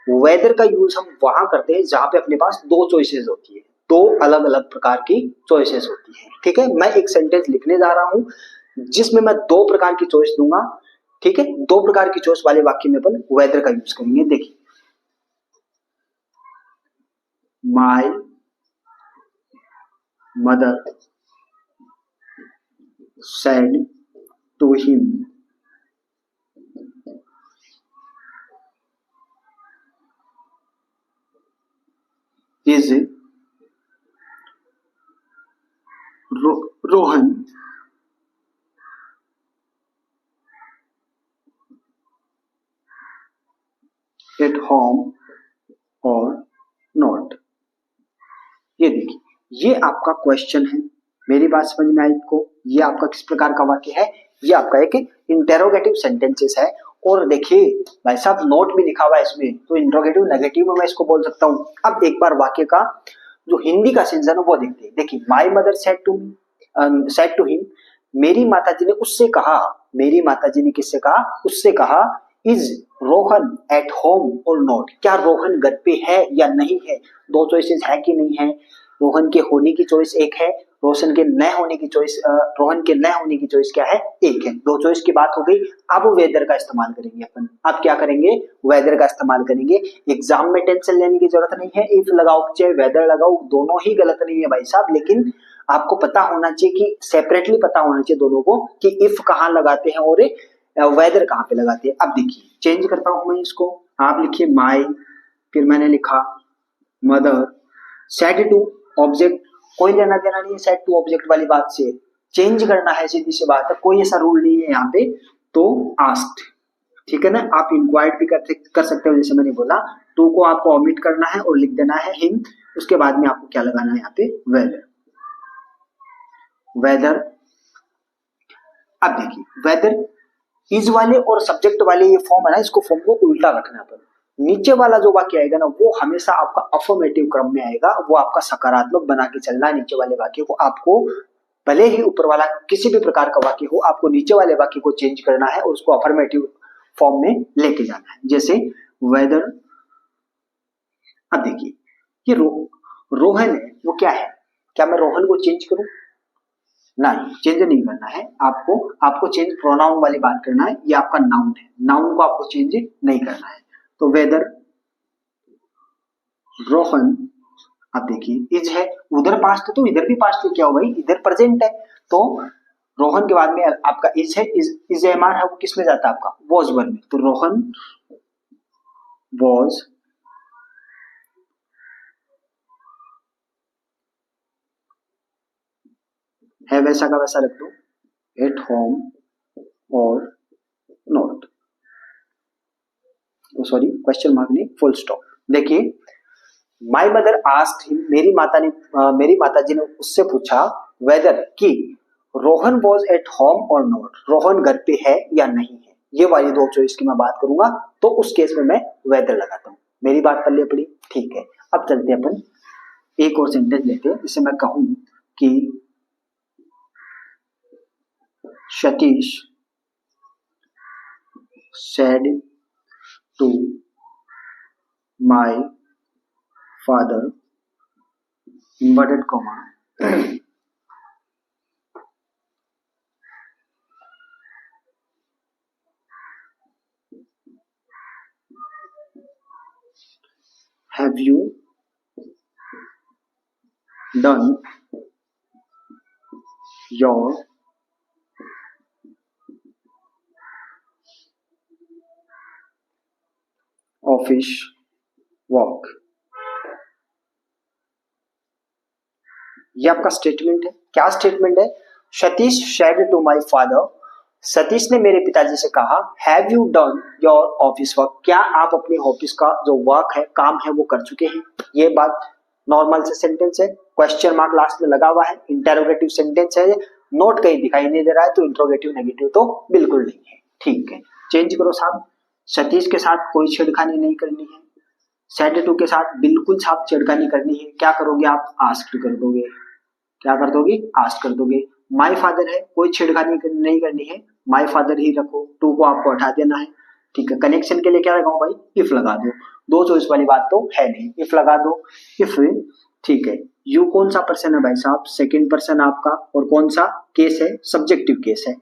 वेदर का यूज हम वहां करते हैं जहां पे अपने पास दो चॉइसेस होती है, दो अलग अलग प्रकार की चॉइसेस होती है। ठीक है, मैं एक सेंटेंस लिखने जा रहा हूं जिसमें मैं दो प्रकार की चॉइस दूंगा। ठीक है, दो प्रकार की चॉइस वाले वाक्य में अपन वेदर का यूज करेंगे। देखिए, My mother said to him, is Rohan at home or not। ये देखिए, ये आपका क्वेश्चन है। मेरी बात समझ में आई आपको, ये आपका किस प्रकार का वाक्य है, ये आपका एक इंटेरोगेटिव सेंटेंसेस है। और देखिए भाई साहब, नोट भी लिखा हुआ है इसमें, तो इंटेरोगेटिव नेगेटिव में मैं इसको बोल सकता हूँ। अब एक बार वाक्य का जो हिंदी का सेंस है ना वो देखते हैं। देखिए, my mother said to him, मेरी माताजी ने उससे कहा, मेरी माताजी ने किससे कहा, उससे कहा, इज रोहन एट होम और नॉट, क्या रोहन घर पे है या नहीं है। दो चॉइसेस है कि नहीं है, रोहन के होने की चॉइस एक है, रोहन के न होने की चॉइस क्या है, एक है। दो चॉइस की बात हो गई। अब वेदर का इस्तेमाल करेंगे अपन। अब क्या करेंगे, वेदर का इस्तेमाल करेंगे। एग्जाम में टेंशन लेने की जरूरत नहीं है, इफ लगाओ चाहे वेदर लगाओ दोनों ही गलत नहीं है भाई साहब, लेकिन आपको पता होना चाहिए कि सेपरेटली पता होना चाहिए दोनों को कि इफ कहाँ लगाते हैं और वेदर कहाँ पे लगाते हैं। अब देखिए चेंज करता हूं मैं इसको, आप लिखिए माई, फिर मैंने लिखा मदर, सेड टू ऑब्जेक्ट, कोई लेना देना नहीं है सेड टू ऑब्जेक्ट वाली बात से, चेंज करना है, सीधी सी बात है, कोई ऐसा रूल नहीं है यहाँ पे। तो आस्क्ड, ठीक है ना, आप इंक्वायर्ड भी कर सकते हो, जैसे मैंने बोला टू को आपको ओमिट करना है और लिख देना है हिम, उसके बाद में आपको क्या लगाना है यहाँ पे, वेदर। वेदर, अब देखिए वेदर इज वाले और सब्जेक्ट वाले ये फॉर्म है ना, इसको फॉर्म को उल्टा रखना है। नीचे वाला जो वाक्य आएगा ना वो हमेशा आपका अफर्मेटिव क्रम में आएगा, वो आपका सकारात्मक बना के चलना है। नीचे वाले वाक्य को आपको, भले ही ऊपर वाला किसी भी प्रकार का वाक्य हो, आपको नीचे वाले वाक्य को चेंज करना है और उसको अफर्मेटिव फॉर्म में लेके जाना है। जैसे वेदर, अब देखिए ये रोहन है, वो क्या है, क्या मैं रोहन को चेंज करूं, नहीं, चेंज नहीं करना है आपको चेंज प्रोनाउन वाली बात करना है, ये आपका नाउन है, नाउन को आपको चेंज नहीं करना है। तो वेदर रोहन, अब देखिए इज है, उधर पास्ट तो इधर भी पास्ट क्या हो भाई, इधर प्रेजेंट है, तो रोहन के बाद में आपका इज है, इज एमआर है, वो किस में जाता है आपका, वॉज वन में, तो रोहन वॉज है, वैसा का वैसा रख दो, एट होम और नॉट, सॉरी क्वेश्चन मार्क नहीं, फुल स्टॉप। देखिए माई मदर आस्क्ड हिम, मेरी माताजी ने उससे पूछा वेदर कि रोहन वॉज एट होम और नॉट, रोहन घर पे है या नहीं है, ये वाली दो चॉइस की मैं बात करूंगा, तो उस केस में मैं वेदर लगाता हूं। मेरी बात पल्ले पड़ी, ठीक है। अब चलते हैं अपन एक और सेंटेंस लेते हैं, जिसे मैं कहूं कि Satish said to my father inverted comma have you done your office work. ये आपका स्टेटमेंट है। क्या स्टेटमेंट है, Satish said to my father, Satish ने मेरे पिताजी से कहा, have you done your office work, क्या आप अपने ऑफिस का जो वर्क है, काम है, वो कर चुके हैं। ये बात नॉर्मल से सेंटेंस है, क्वेश्चन मार्क लास्ट में लगा हुआ है, इंटरोगेटिव सेंटेंस है, नोट कहीं दिखाई नहीं दे रहा है, तो इंट्रोगेटिव नेगेटिव तो बिल्कुल नहीं है, ठीक है। चेंज करो साहब, सतीश के साथ कोई छेड़खानी नहीं करनी है, सेड टू के साथ बिल्कुल साफ छेड़खानी करनी है। क्या करोगे आप, आस्क्ड कर दोगे, क्या कर दोगे, आस्क कर दोगे। माय फादर है, कोई छेड़खानी नहीं करनी है, माय फादर ही रखो, टू को आपको हटा देना है, ठीक है। कनेक्शन के लिए क्या लगाऊं भाई, इफ लगा दो, दो चॉइस वाली बात तो है नहीं, इफ लगा दो, इफ, ठीक है। यू कौन सा पर्सन है भाई साहब, सेकंड पर्सन आपका, और कौन सा केस है, सब्जेक्टिव केस है,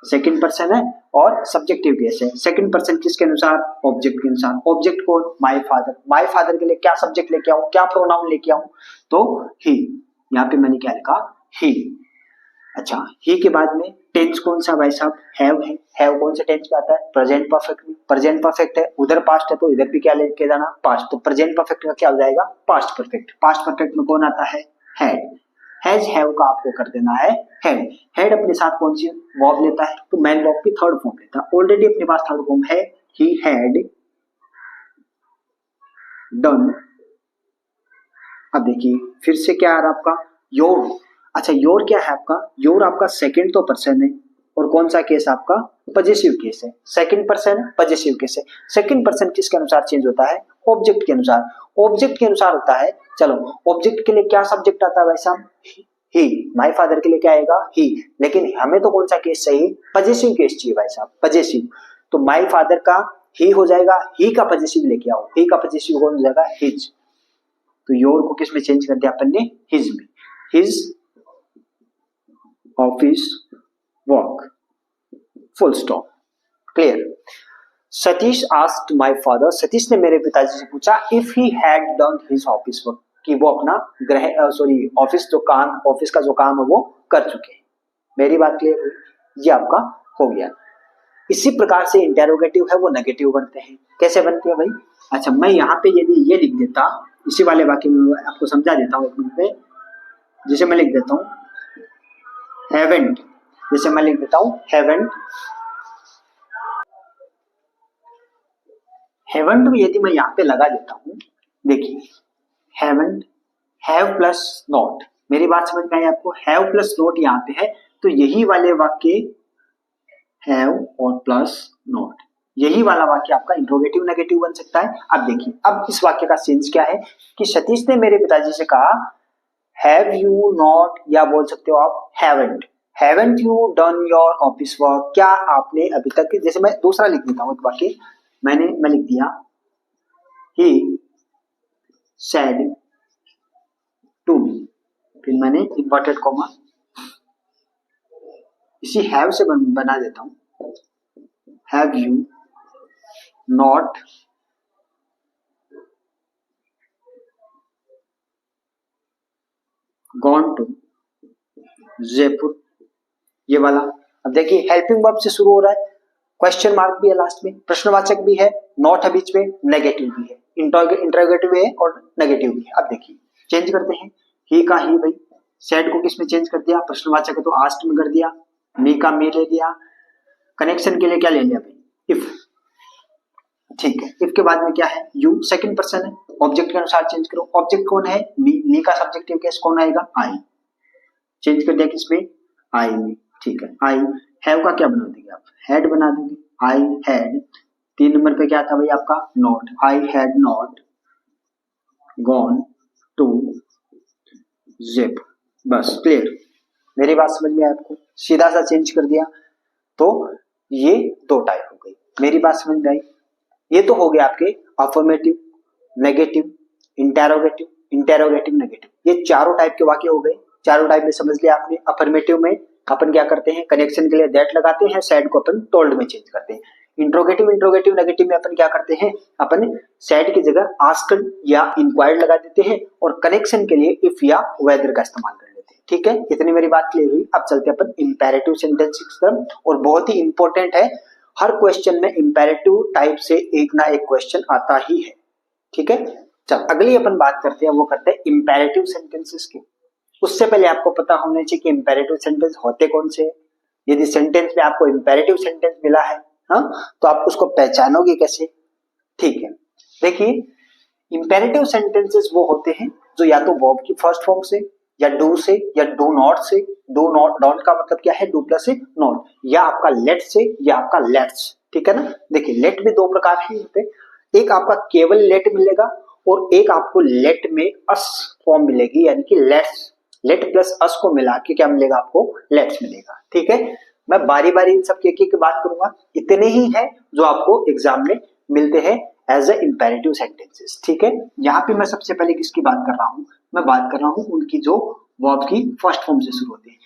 सेकंड पर्सन है और सब्जेक्टिव केस है। सेकंड पर्सन किसके अनुसार, ऑब्जेक्ट के अनुसार। ऑब्जेक्ट कौन, माय फादर, माय फादर के लिए क्या सब्जेक्ट लेके आऊं, क्या प्रोनाउन लेके आऊं, तो ही, यहाँ पे मैंने क्या लिखा, ही। अच्छा, ही के बाद में टेंस कौन सा भाई साहब, हैव है, हैव कौन सा टेंस में आता है, प्रेजेंट परफेक्ट में, प्रेजेंट परफेक्ट है, उधर पास्ट है तो इधर भी क्या लेके जाना, पास्ट, तो प्रेजेंट परफेक्ट का क्या हो जाएगा, पास्ट परफेक्ट। पास्ट परफेक्ट में कौन आता है, हैड, हैज हैव का आपको कर देना है हैड। हैड अपने साथ कौन सी वर्ब लेता है, तो मैन वर्ब की थर्ड फॉर्म लेता है, ऑलरेडी अपने पास थर्ड फॉर्म है, ही हैड डन। अब देखिए फिर से क्या आ रहा आपका, योर। अच्छा, योर क्या है आपका, योर आपका सेकंड तो पर्सन है, और कौन सा केस आपका, पजेसिव केस है, सेकंड पर्सन है, पजेसिव केस है। सेकंड पर्सन किसके अनुसार चेंज होता है, ऑब्जेक्ट के अनुसार, ऑब्जेक्ट के अनुसार होता है। चलो, ऑब्जेक्ट के लिए क्या सब्जेक्ट आता है भाई साहब, ही। माय फादर के लिए क्या आएगा, ही, लेकिन हमें तो कौन सा केस चाहिए, पजेसिव केस चाहिए भाई साहब, पजेसिव। तो माय फादर का ही हो जाएगा, ही का पजेसिव लेके आओ, ही का पजेसिव कौन हो जाएगा, हिज। तो योर को किस में चेंज कर दिया अपन ने, हिज में, his office work, full stop. Clear. Satish asked my father, Satish ने मेरे पिताजी से पूछा if he had done his office work, कि वो अपना ऑफिस का जो काम है वो कर चुके हैं। मेरी बात क्लियर हुई? ये आपका हो गया। इसी प्रकार से इंटेरोगेटिव है वो नेगेटिव बनते हैं। कैसे बनते हैं भाई? अच्छा, मैं यहाँ पे यदि ये लिख देता, इसी वाले वाक्य में आपको समझा देता हूँ एक मिनट में। जैसे मैं लिख देता हूँ हैवेंट, जैसे मैं लिख देता हूँ हैवेंट, हैवेंट में यदि मैं यहाँ पे लगा देता हूँ, देखिए हैवेंट, हैव प्लस नॉट, मेरी बात समझ में आई आपको? हैव प्लस नॉट यहाँ पे है, तो यही वाले वाक्य हैव और प्लस नॉट, यही वाला वाक्य आपका इंट्रोगेटिव नेगेटिव बन सकता है। अब देखिए, अब इस वाक्य का सेंस क्या है कि सतीश ने मेरे पिताजी से कहा हैव यू नॉट, या बोल सकते हो आप haven't you done your office work, क्या आपने अभी तक, जैसे मैं दूसरा लिख देता हूँ एक वाक्य, मैं लिख दिया ही सेड टू मी, फिर मैंने इन्वर्टेड कॉमा इसी हैव से बना देता हूं, have you not gone to Jaipur, ये वाला। अब देखिए हेल्पिंग वर्ब से शुरू हो रहा है, क्वेश्चन मार्क भी है लास्ट में, प्रश्नवाचक भी है, नॉट है बीच में, नेगेटिव भी है, इंटरोगेटिव है और नेगेटिव भी है। अब देखिए चेंज करते हैं, ही का ही भाई, सेड को किस में चेंज कर दिया? प्रश्नवाचक है तो आस्ट में कर दिया, मी का मी ले लिया, कनेक्शन के लिए क्या ले लिया भाई? इफ। ठीक है, इफ के बाद में क्या है? यू सेकंड पर्सन है, ऑब्जेक्ट के अनुसार चेंज करो। ऑब्जेक्ट कौन है? मी का सब्जेक्टिव केस कौन आएगा? आई। चेंज कर दिया किसमें? आई में। ठीक है, आई। हैव का क्या बना देंगे आप? हैड बना देंगे, आई हैड। 3 नंबर पे क्या था भाई आपका? Not, I had not gone to जिप। बस क्लियर, मेरी बात समझ में आई आपको? सीधा सा चेंज कर दिया। तो ये 2 टाइप हो गई, मेरी बात समझ में आई? ये तो हो गया आपके अफर्मेटिव, नेगेटिव, इंटेरोगेटिव, नेगेटिव, ये चारों टाइप के वाक्य हो गए। चारों टाइप में समझ लिया आपने। अफर्मेटिव में अपन क्या करते हैं? कनेक्शन के लिए दैट लगाते हैं, सैड को अपन टोल्ड में चेंज करते हैं। इंट्रोगेटिव नेगेटिव में अपन क्या करते हैं? अपन सैड की जगह आस्क्ड या इंक्वायर्ड लगा देते हैं और कनेक्शन के लिए इफ या वेदर का इस्तेमाल कर लेते हैं। ठीक है, इतनी मेरी बात क्लियर हुई। अब चलते हैं अपन इंपेरेटिव सेंटेंस की तरफ, और बहुत ही इंपॉर्टेंट है, हर क्वेश्चन में इंपेरेटिव टाइप से एक ना एक क्वेश्चन आता ही है। ठीक है, चल अगली अपन बात करते हैं, वो करते हैं इंपेरेटिव सेंटेंसेस की। उससे पहले आपको पता होना चाहिए कि इंपेरेटिव सेंटेंस होते कौन से। यदि सेंटेंस में आपको इंपेरेटिव सेंटेंस मिला है, हाँ, तो आप उसको पहचानोगे कैसे? ठीक है, देखिए इंपेरेटिव सेंटेंसेस वो होते हैं जो या तो वर्ब की फर्स्ट फॉर्म से, या डू से, या डू नॉट से। डू नॉट, डोंट का मतलब क्या है? डू प्लस से नॉट, या आपका लेट से, या आपका लेट्स। ठीक है ना? देखिए लेट भी 2 प्रकार है यहाँ पे, एक आपका केवल लेट मिलेगा और एक आपको लेट में अस फॉर्म मिलेगी, यानी कि लेट्स, लेट प्लस अस को मिला के क्या मिलेगा आपको? लेट्स मिलेगा। ठीक है, मैं बारी बारी इन सब की एक बात करूंगा, इतने ही है जो आपको एग्जाम में मिलते हैं एज ए इंपेरेटिव सेंटेंसेस। ठीक है, यहाँ पे मैं सबसे पहले किसकी बात कर रहा हूँ? मैं बात कर रहा हूँ उनकी जो वर्ब की फर्स्ट फॉर्म से शुरू होते हैं।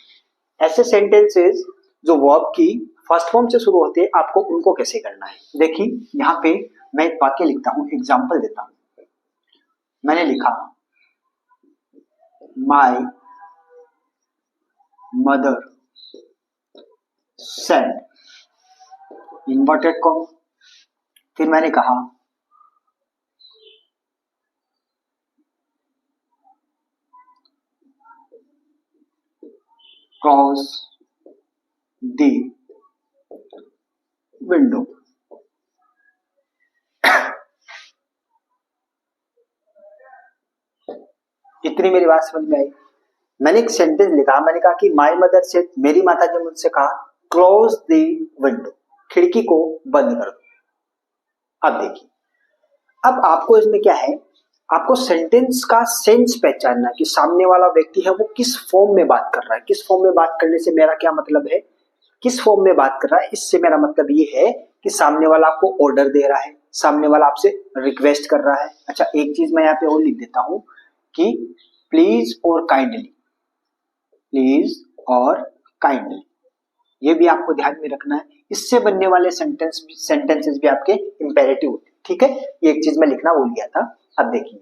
ऐसे सेंटेंसेस जो वर्ब की फर्स्ट फॉर्म से शुरू होते हैं, आपको उनको कैसे करना है? देखिए यहाँ पे मैं एक वाक्य लिखता हूँ, एग्जाम्पल देता हूँ। मैंने लिखा माई मदर सेड, इन्वर्टेड कॉमा, फिर मैंने कहा close the window। इतनी मेरी बात समझ में आई? मैंने एक सेंटेंस लिखा, मैंने कहा कि माय मदर से, मेरी माता ने मुझसे कहा क्लोज द विंडो, खिड़की को बंद कर दो। अब देखिए, अब आपको इसमें क्या है? आपको सेंटेंस का सेंस पहचानना कि सामने वाला व्यक्ति है वो किस फॉर्म में बात कर रहा है। किस फॉर्म में बात करने से मेरा क्या मतलब है? किस फॉर्म में बात कर रहा है, इससे मेरा मतलब ये है कि सामने वाला आपको ऑर्डर दे रहा है, सामने वाला आपसे रिक्वेस्ट कर रहा है। अच्छा, एक चीज मैं यहाँ पे और लिख देता हूं कि प्लीज और काइंडली, प्लीज और काइंडली, ये भी आपको ध्यान में रखना है। इससे बनने वाले सेंटेंसेस भी आपके इंपेरेटिव होते हैं, ठीक है। ये एक चीज मैं लिखना भूल गया था। अब देखिए,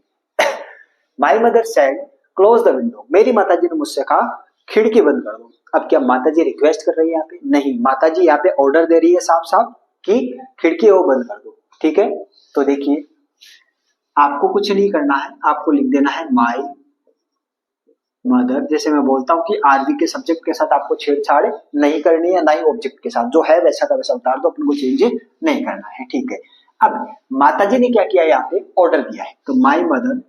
my mother said close the window, मेरी माताजी ने मुझसे कहा खिड़की बंद कर दो। अब क्या माताजी रिक्वेस्ट कर रही है यहाँ पे? नहीं, माताजी यहाँ पे ऑर्डर दे रही है साफ साफ कि खिड़की वो बंद कर दो, ठीक है। तो देखिए, आपको कुछ नहीं करना है, आपको लिख देना है माई मदर। जैसे मैं बोलता हूँ कि आरवी के सब्जेक्ट के साथ आपको छेड़छाड़ नहीं करनी है, ना ही ऑब्जेक्ट के साथ, जो है वैसा का वैसा उतार दो, अपन को चेंज नहीं करना है, ठीक है। अब माताजी ने क्या किया, यहाँ पे ऑर्डर दिया है, तो माई मदर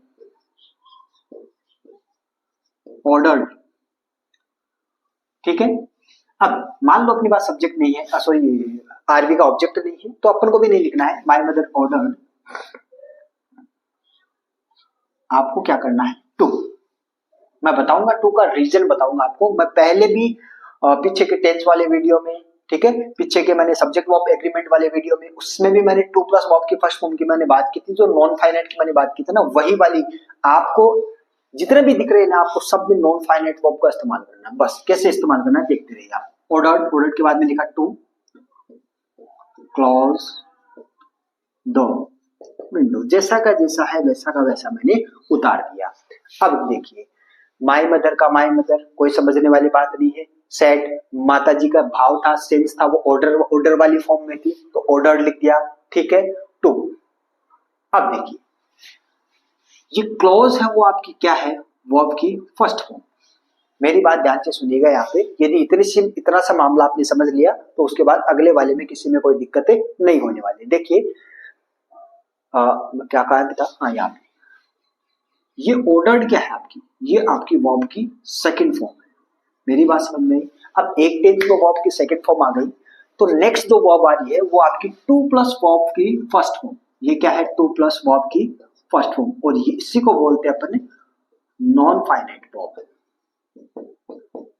ऑर्डर्ड, ठीक है। अब मान लो अपनी बात सब्जेक्ट नहीं है, सॉरी आरवी का ऑब्जेक्ट नहीं है, तो अपन को भी नहीं लिखना है माई मदर ऑर्डर्ड। आपको क्या करना है, टू, मैं बताऊंगा टू का रीजन बताऊंगा आपको। मैं पहले भी पीछे के टेंस वाले वीडियो में, ठीक है, पीछे के मैंने सब्जेक्ट वर्ब एग्रीमेंट वाले वीडियो में, उसमें भी मैंने टू प्लस वर्ब की फर्स्ट फॉर्म की मैंने बात की थी, जो नॉन फाइनाइट की मैंने बात की थी ना, वही वाली। आपको जितने भी दिख रहे हैं ना, आपको सब में नॉन फाइनाइट वर्ब का इस्तेमाल करना है। बस कैसे इस्तेमाल करना है देखते रहिए आप। ऑर्डर्ड, ऑर्डर्ड के बाद में लिखा टू क्लोज द विंडो, जैसा का जैसा है वैसा का वैसा मैंने उतार दिया। अब देखिए, माई मदर का माई मदर कोई समझने वाली बात नहीं है। सेड, माताजी का भाव था, सेंस था, वो ऑर्डर ऑर्डर वाली फॉर्म में थी, तो ऑर्डर लिख दिया, ठीक है। टू, अब देखिए, ये क्लॉज है वो आपकी क्या है, वर्ब की फर्स्ट फॉर्म। मेरी बात ध्यान से सुनिएगा यहाँ पे, यदि इतना सा मामला आपने समझ लिया, तो उसके बाद अगले वाले में किसी में कोई दिक्कतें नहीं होने वाली। देखिए, क्या कहा था, हाँ यहाँ पे ये ऑर्डर्ड क्या है आपकी, ये आपकी वर्ब की सेकंड फॉर्म है। मेरी बात समझ में आई। अब एक टेंस में वर्ब की सेकंड फॉर्म आ गई, तो नेक्स्ट जो वर्ब आ रही है वो आपकी टू प्लस वर्ब की फर्स्ट फॉर्म। ये क्या है, टू प्लस वर्ब की फर्स्ट फॉर्म, और ये इसी को बोलते हैं अपन non finite verb.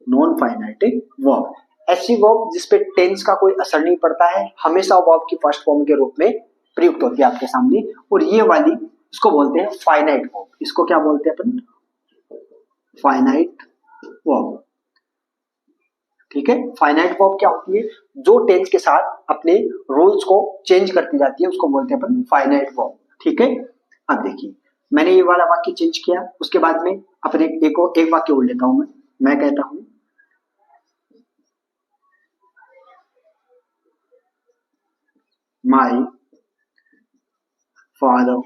Non finite verb ऐसी वर्ब जिसपे टेंस का कोई असर नहीं पड़ता है, हमेशा वर्ब की फर्स्ट फॉर्म के रूप में प्रयुक्त होती है आपके सामने। और ये वाली इसको बोलते हैं फाइनाइट वर्ब। इसको क्या बोलते हैं अपन, फाइनाइट वर्ब, ठीक है। फाइनाइट वर्ब क्या होती है, जो टेंस के साथ अपने रूल्स को चेंज करती जाती है, उसको बोलते हैं अपन फाइनाइट वर्ब, ठीक है। अब देखिए, मैंने ये वाला वाक्य चेंज किया, उसके बाद में अपने एक वाक्य और लेता हूं। मैं कहता हूं my father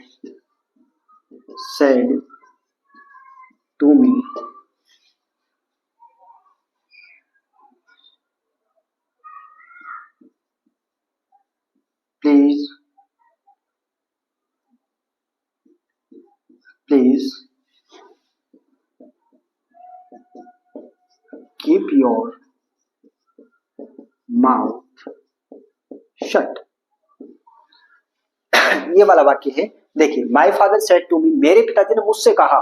said to me please keep your mouth shut. ये वाला वाक्य है। देखिए, my father said to me, मेरे पिताजी ने मुझसे कहा,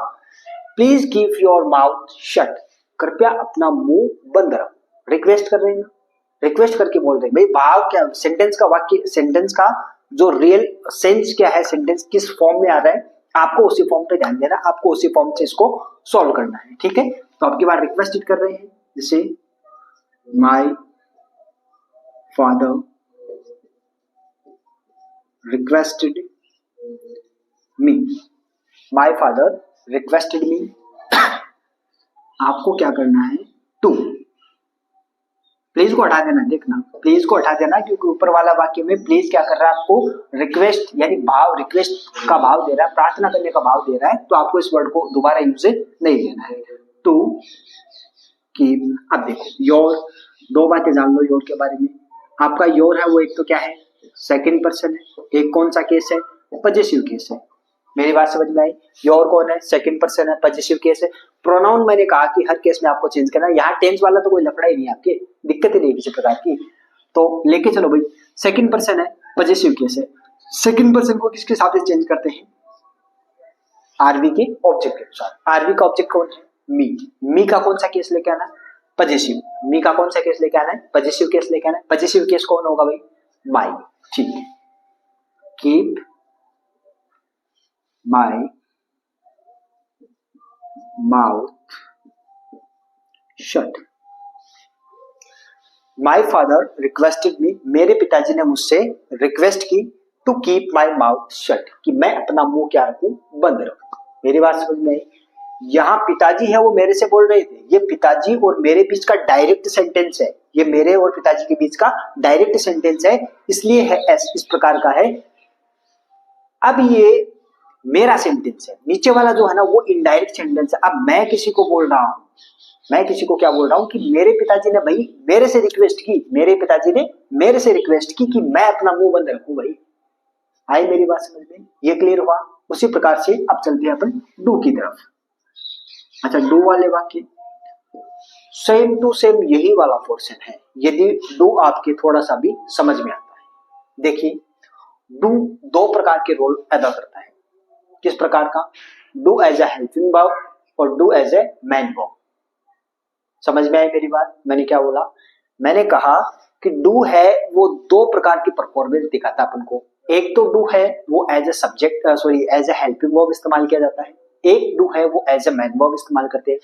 please keep your mouth shut, कृपया अपना मुंह बंद रखो। रिक्वेस्ट कर रहे हैं, रिक्वेस्ट करके बोल रहे हैं। भाई भाव क्या, सेंटेंस का वाक्य, सेंटेंस का जो रियल सेंस क्या है, सेंटेंस किस फॉर्म में आ रहा है, आपको उसी फॉर्म पे ध्यान देना, आपको उसी फॉर्म से इसको सॉल्व करना है, ठीक है। तो आपकी बार रिक्वेस्ट कर रहे हैं, जैसे माई फादर रिक्वेस्टेड मी, माई फादर रिक्वेस्टेड मी। आपको क्या करना है, टू, प्लीज को हटा देना, देखना प्लीज को हटा देना, क्योंकि ऊपर वाला वाक्य में प्लीज क्या कर रहा है, आपको रिक्वेस्ट यानी भाव, रिक्वेस्ट का भाव दे रहा है, प्रार्थना करने का भाव दे रहा है, तो आपको इस वर्ड को दोबारा यूज नहीं देना है। टू कीप, अब देखो योर, दो बातें जान लो योर के बारे में। आपका योर है वो एक तो क्या है, सेकंड पर्सन है, एक कौन सा केस है, पजेसिव केस है। मेरी बात समझ में आई, योर कौन है, सेकंड पर्सन है, पजेसिव केस है। प्रोनाउन मैंने कहा कि हर केस में आपको चेंज करना है, यहाँ टेंस वाला तो कोई लफड़ा ही नहीं है, आपके दिक्कत ही नहीं है किसी प्रकार की, तो लेके चलो भाई। सेकंड पर्सन है, पजेसिव केस है, सेकंड पर्सन को किसके साथ चेंज करते हैं, आरवी के ऑब्जेक्ट के अनुसार। आरवी का ऑब्जेक्ट कौन है, मी, मी का कौन सा केस लेके आना है, पजेसिव, मी का कौन सा केस लेके आना है, पजेसिव केस लेके आना है। पजेसिव केस कौन होगा भाई, माई, ठीक है। Keep my mouth shut, my father requested me, मेरे पिताजी ने मुझसे रिक्वेस्ट की to keep my mouth shut, कि मैं अपना मुंह क्या रखूं, बंद रखूं। मेरी बात समझ में आई? यहाँ पिताजी है वो मेरे से बोल रहे थे, ये पिताजी और मेरे बीच का डायरेक्ट सेंटेंस है, ये मेरे और पिताजी के बीच का डायरेक्ट सेंटेंस है, इसलिए है इस प्रकार का है। अब ये मेरा सेंटेंस है, नीचे वाला जो है ना वो इनडायरेक्ट सेंटेंस है। अब मैं किसी को बोल रहा हूं, मैं किसी को क्या बोल रहा हूं कि मेरे पिताजी ने भाई मेरे से रिक्वेस्ट की, मेरे पिताजी ने मेरे से रिक्वेस्ट की कि मैं अपना मुंह बंद रखूं। भाई आई मेरी बात समझ में? ये क्लियर हुआ? उसी प्रकार से अब चलते हैं अपन डू की तरफ। अच्छा, डू वाले वाक्य सेम टू सेम यही वाला पोर्शन है, यदि डू आपके थोड़ा सा भी समझ में आता है। देखिए, डू दो प्रकार के रोल अदा करता है। किस प्रकार का? Do as a helping verb और do as a main verb. समझ में आई मेरी बात? मैंने क्या बोला? मैंने कहा कि डू है वो दो प्रकार की परफॉर्मेंस दिखाता है अपन को। एक तो डू है वो as a subject as a helping verb इस्तेमाल किया जाता है, एक डू है वो एज ए मैन वर्ब इस्तेमाल करते हैं।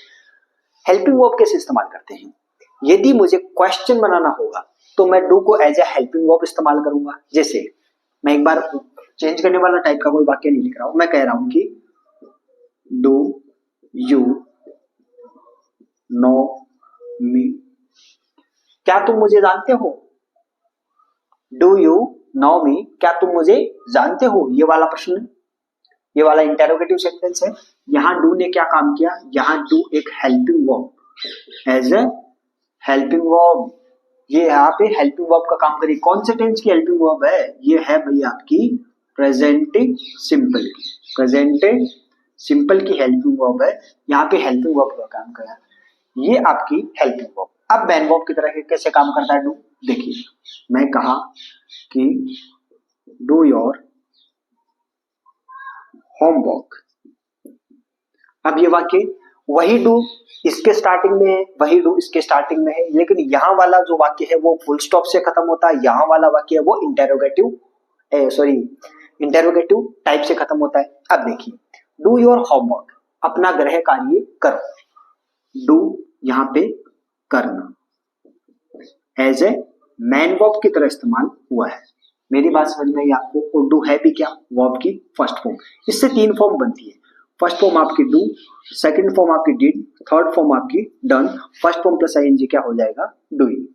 हेल्पिंग वर्ब कैसे इस्तेमाल करते हैं? यदि मुझे क्वेश्चन बनाना होगा तो मैं डू को एज ए हेल्पिंग वर्ब इस्तेमाल करूंगा। जैसे मैं एक बार चेंज करने वाला टाइप का कोई वाक्य नहीं लिख रहा हूं, मैं कह रहा हूं कि डू यू नो मी, क्या तुम मुझे जानते हो? डू यू नो मी, क्या तुम मुझे जानते हो? ये वाला प्रश्न, ये वाला इंटेरोगेटिव सेंटेंस है। यहां डू ने क्या काम किया? यहां डू एक helping verb, as a helping verb, ये यहाँ पे हेल्पिंग वर्ब का काम करी। कौन से टेंस की हेल्पिंग वर्ब है? ये है भाई आपकी प्रेजेंट सिंपल की, प्रेजेंट सिंपल की हेल्पिंग वर्ब है। यहाँ पे हेल्पिंग वर्ब का काम करा, ये आपकी हेल्पिंग वर्ब। अब मैन वर्ब की तरह कैसे काम करता है डू? देखिए, मैं कहा कि डू योर होमवर्क। अब ये वाक्य वही डू इसके स्टार्टिंग में है, वही डू इसके स्टार्टिंग में है, लेकिन यहाँ वाला जो वाक्य है वो फुल स्टॉप से खत्म होता है, यहाँ वाला वाक्य है वो इंटेरोगेटिव टाइप से खत्म होता है। अब देखिए, डू योर होमवर्क, अपना गृह कार्य करो। डू यहाँ पे करना एज ए मैन वर्ब की तरह इस्तेमाल हुआ है। मेरी बात समझ में आई आपको? और डू है भी क्या? वर्ब की फर्स्ट फॉर्म। इससे तीन फॉर्म बनती है। फर्स्ट फॉर्म आपकी डू, सेकंड फॉर्म आपकी डिड, थर्ड फॉर्म आपकी done. First form plus ING क्या हो जाएगा? डूइंग।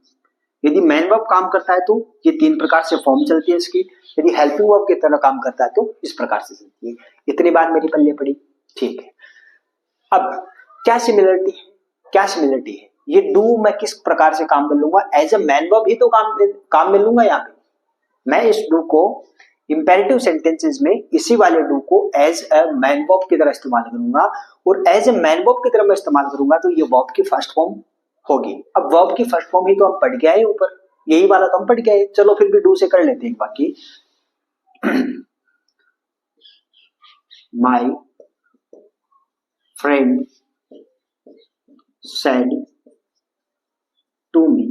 यदि मैन वर्ब काम करता है तो ये तीन प्रकार से फॉर्म चलती है इसकी। यदि हेल्पिंग वर्ब की तरह काम करता है तो इस प्रकार से चलती है। इतनी बात मेरी पल्ले पड़ी, ठीक है। अब क्या सिमिलरिटी है? क्या सिमिलरिटी है? ये डू मैं किस प्रकार से काम कर लूंगा? एज ए मैन वर्ब ही तो काम में लूंगा। यहाँ पे मैं इस डू को इंपेरेटिव सेंटेंसेस में इसी वाले डू को एज ए मैन वर्ब की तरह इस्तेमाल करूंगा, और एज ए मैन वर्ब की तरह मैं इस्तेमाल करूंगा तो ये वर्ब की फर्स्ट फॉर्म होगी। अब वर्ब की फर्स्ट फॉर्म ही तो हम पढ़ के आए ऊपर, यही वाला तो हम पढ़ के आए। चलो फिर भी डू से कर लेते हैं एक बाकी। My friend said to me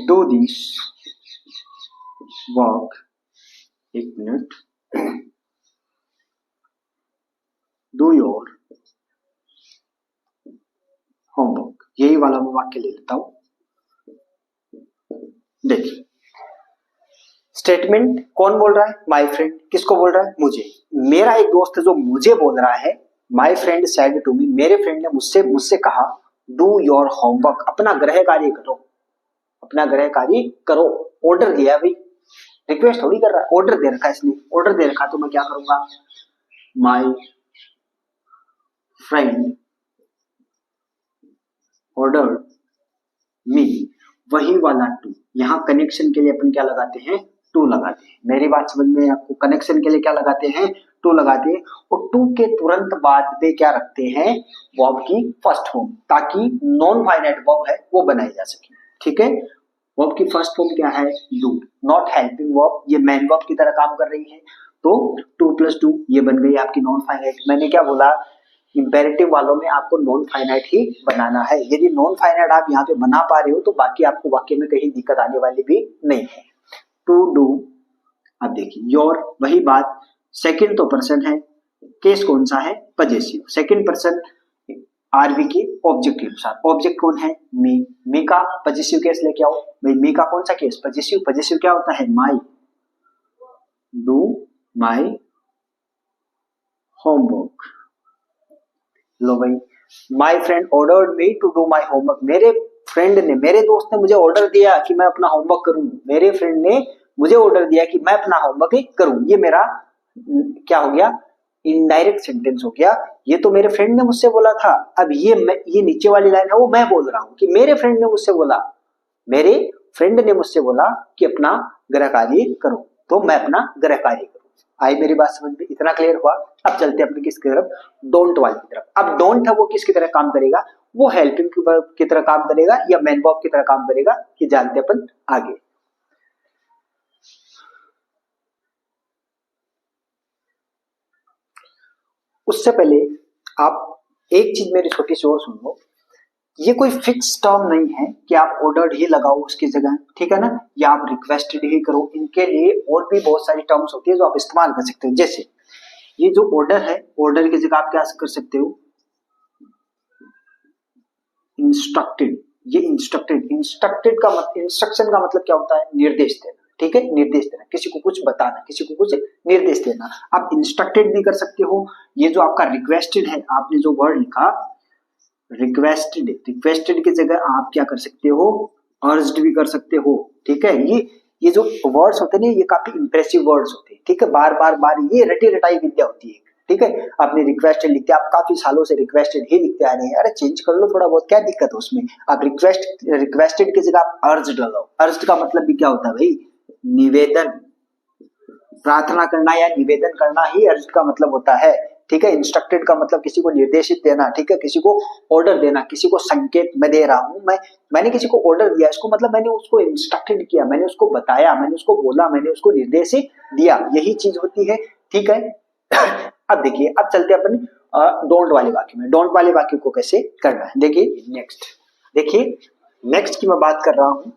do this work, एक मिनट, do your homework, यही वाला मैं वाक्य ले लेता हूं। देखिए, स्टेटमेंट कौन बोल रहा है? My friend. किसको बोल रहा है? मुझे। मेरा एक दोस्त है जो मुझे बोल रहा है my friend said to me, मेरे फ्रेंड ने मुझसे कहा डू योर होमवर्क, अपना गृह कार्य करो, अपना गृह कार्य करो। ऑर्डर दिया भाई, रिक्वेस्ट थोड़ी कर रहा है, ऑर्डर दे रखा है इसने। ऑर्डर दे रखा तो मैं क्या करूंगा? माय फ्रेंड ऑर्डर मी, वही वाला टू। यहाँ कनेक्शन के लिए अपन क्या लगाते हैं? टू लगाते हैं। मेरी बात समझ में? आपको कनेक्शन के लिए क्या लगाते हैं? टू लगाते हैं। और टू के तुरंत बाद में क्या रखते हैं? वर्ब की फर्स्ट फॉर्म, ताकि नॉन फाइनाइट वर्ब है वो बनाई जा सके। ठीक है, वर्ब की फर्स्ट फॉर्म क्या है? डू, नॉट हेल्पिंग वर्ब, ये मैन वर्ब की तरह काम कर रही है, तो 2 + 2 ये बन गई आपकी नॉन फाइनाइट। मैंने क्या बोला? इंपेरेटिव वालों में आपको नॉन फाइनाइट ही बनाना है। यदि नॉन फाइनाइट आप यहाँ पे बना पा रहे हो तो बाकी आपको वाक्य में कहीं दिक्कत आने वाली भी नहीं है। टू डू, अब देखिए योर, वही बात, सेकंड तो पर्सन है, केस कौन सा है, पजेसिव। सेकंड पर्सन आरबी के ऑब्जेक्ट के अनुसार, ऑब्जेक्ट कौन है, मी, मी का पजेसिव केस लेके आओ भाई। मी का कौन सा केस, पजेसिव। पजेसिव क्या होता है, माई डू माई होमवर्क। लो भाई, my friend ordered me to do my homework. मेरे फ्रेंड ने, मेरे दोस्त ने मुझे ऑर्डर दिया कि मैं अपना होमवर्क करूं। मेरे फ्रेंड ने मुझे ऑर्डर दिया कि मैं अपना होमवर्क करूं। ये मेरा क्या हो गया, इनडायरेक्ट सेंटेंस हो गया। ये तो मेरे फ्रेंड ने मुझसे बोला था। अब ये नीचे वाली लाइन है वो मैं बोल रहा हूं कि मेरे फ्रेंड ने मुझसे बोला, मेरे फ्रेंड ने मुझसे बोला कि अपना गृह कार्य करो, तो मैं अपना गृह कार्य करूं। आई मेरी बात समझ में, इतना क्लियर हुआ। अब चलते हैं अपने किसकी तरफ, डोंट वाली की तरफ। अब डोंट है वो किसकी तरह काम करेगा, वो हेल्पिंग की तरह काम करेगा या मैन वर्ब की तरह काम करेगा, ये जानते अपन आगे। उससे पहले आप एक चीज मेरी छोटी सी और सुन लो, ये कोई फिक्स टर्म नहीं है कि आप ऑर्डर्ड ही लगाओ उसकी जगह, ठीक है ना, या आप रिक्वेस्टेड ही करो। इनके लिए और भी बहुत सारी टर्म्स होती है जो आप इस्तेमाल कर सकते हो। जैसे ये जो ऑर्डर है, ऑर्डर की जगह आप क्या कर सकते हो, इंस्ट्रक्टेड। ये इंस्ट्रक्टेड, इंस्ट्रक्टेड का मतलब, इंस्ट्रक्शन का मतलब क्या होता है, निर्देश देना, ठीक है, निर्देश देना, किसी को कुछ बताना, किसी को कुछ निर्देश देना। आप इंस्ट्रक्टेड भी कर सकते हो। ये जो आपका रिक्वेस्टेड है, आपने जो वर्ड लिखा रिक्वेस्टेड, रिक्वेस्टेड की जगह आप क्या कर सकते हो, अर्ज्ड भी कर सकते हो, ठीक है। ये जो वर्ड्स होते हैं ना, ये काफी इंप्रेसिव वर्ड्स होते हैं, ठीक है। बार बार बार ये रटी रटाई विद्या होती है, ठीक है। आपने रिक्वेस्टेड लिखते हैं, आप काफी सालों से रिक्वेस्टेड ही लिखते आ रहे हैं, अरे चेंज कर लो थोड़ा बहुत, क्या दिक्कत है उसमें। आप रिक्वेस्टेड की जगह आप अर्ज्ड लगाओ। अर्ज्ड का मतलब भी क्या होता है भाई, निवेदन, प्रार्थना करना या निवेदन करना ही अर्ज्ड का मतलब होता है, ठीक है। इंस्ट्रक्टेड का मतलब किसी को निर्देशित देना, ठीक है, किसी को ऑर्डर देना, किसी को संकेत मैं दे रहा हूं, मैंने किसी को ऑर्डर दिया, इसको मतलब मैंने उसको इंस्ट्रक्टेड किया, मैंने उसको बताया, मैंने उसको बोला, मैंने उसको निर्देशित दिया, यही चीज होती है, ठीक है। अब देखिए, अब चलते हैं अपन डोंट वाले वाक्य में। डोंट वाले वाक्य को कैसे करना है, देखिए नेक्स्ट, देखिए नेक्स्ट की मैं बात कर रहा हूं।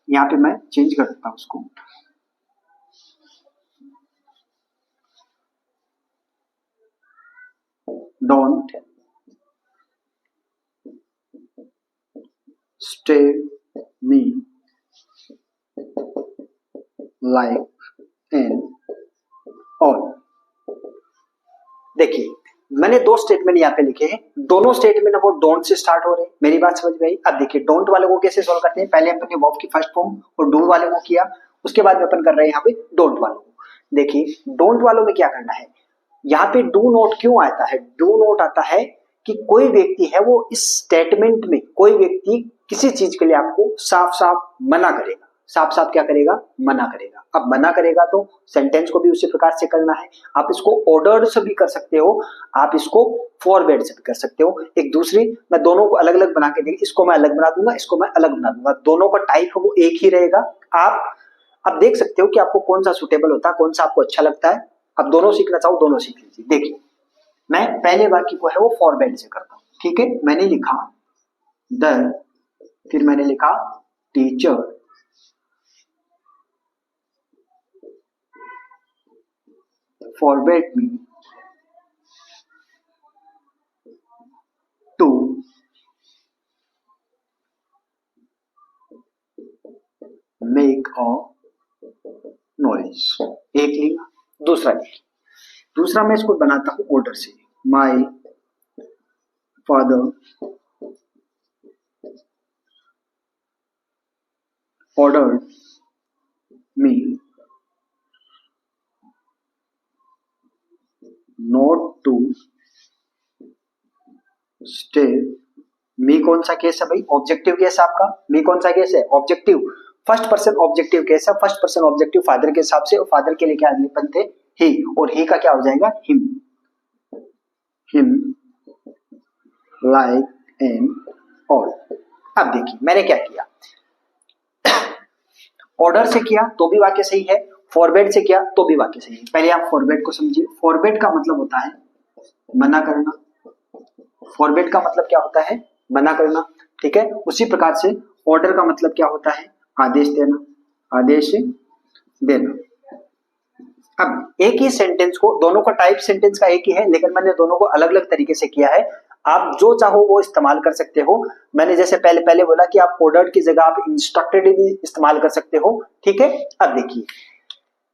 यहाँ पे मैं चेंज कर देता हूं उसको, don't stay me like N all. देखिए मैंने दो स्टेटमेंट यहाँ पे लिखे हैं, दोनों स्टेटमेंट वो डोंट से स्टार्ट हो रहे हैं। मेरी बात समझ में आई। अब देखिए डोंट वाले को कैसे सॉल्व करते हैं, पहले अपन ने वर्ब की फर्स्ट फॉर्म और डू वाले को किया, उसके बाद अपन कर रहे हैं यहाँ पे डोंट वालों को। देखिए डोंट वालों में क्या करना है, यहाँ पे डू नॉट क्यों आता है, डू नॉट आता है कि कोई व्यक्ति है वो इस स्टेटमेंट में, कोई व्यक्ति किसी चीज के लिए आपको साफ साफ मना करेगा, साफ साफ क्या करेगा, मना करेगा। अब मना करेगा तो सेंटेंस को भी उसी प्रकार से करना है। आप इसको ऑर्डर्ड से भी कर सकते हो, आप इसको फॉरवर्ड से भी कर सकते हो। एक दूसरी, मैं दोनों को अलग अलग बना के देखिए, इसको मैं अलग बना दूंगा, इसको मैं अलग बना दूंगा, दोनों का टाइप वो एक ही रहेगा। आप देख सकते हो कि आपको कौन सा सुटेबल होता है, कौन सा आपको अच्छा लगता है। आप दोनों सीखना चाहो दोनों सीख लीजिए। देखिए मैं पहले वाक्य को है वो फॉरवर्ड से करता हूं, ठीक है। मैंने लिखा द, फिर मैंने लिखा teacher forbade me to make a noise। एक लिखा, दूसरा लिखा, दूसरा मैं इसको बनाता हूं ऑर्डर से। My father ordered me not to stay. Me कौन सा केस है भाई, ऑब्जेक्टिव केस आपका। मी कौन सा केस है, objective, first person objective case है। फर्स्ट पर्सन ऑब्जेक्टिव फादर के हिसाब से, और फादर के लिए क्या निपन थे, ही, और ही का क्या हो जाएगा, him. Him like an all. अब देखिए मैंने क्या किया, ऑर्डर से किया तो भी वाक्य सही है, फॉरवर्ड से किया तो भी वाक्य सही है। पहले आप फॉरवर्ड को समझिए। फॉरवर्ड का मतलब होता है मना करना, फॉरवर्ड का मतलब क्या होता है, मना करना, ठीक है। उसी प्रकार से ऑर्डर का मतलब क्या होता है, आदेश देना, आदेश देना। अब एक ही सेंटेंस को, दोनों का टाइप सेंटेंस का एक ही है, लेकिन मैंने दोनों को अलग अलग तरीके से किया है। आप जो चाहो वो इस्तेमाल कर सकते हो। मैंने जैसे पहले बोला कि आप ऑर्डर्ड की जगह आप इंस्ट्रक्टेड भी इस्तेमाल कर सकते हो, ठीक है। अब देखिए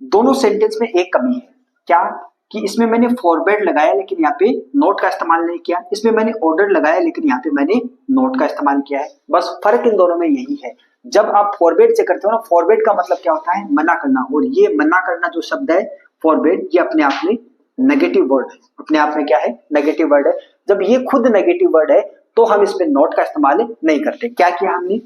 दोनों सेंटेंस में एक कमी है, क्या कि इसमें मैंने फॉरवर्ड लगाया लेकिन यहाँ पे नोट का इस्तेमाल नहीं किया, इसमें मैंने ऑर्डर लगाया लेकिन यहाँ पे मैंने नोट का इस्तेमाल किया है। बस फर्क इन दोनों में यही है। जब आप फॉरवर्ड से करते हो ना, फॉरवर्ड का मतलब क्या होता है, मना करना, और ये मना करना जो शब्द है फॉरवर्ड, ये अपने आप में नेगेटिव वर्ड है, अपने आप में क्या है, नेगेटिव वर्ड है। जब ये खुद नेगेटिव वर्ड है तो हम इसमें नोट का इस्तेमाल नहीं करते। क्या किया हमने,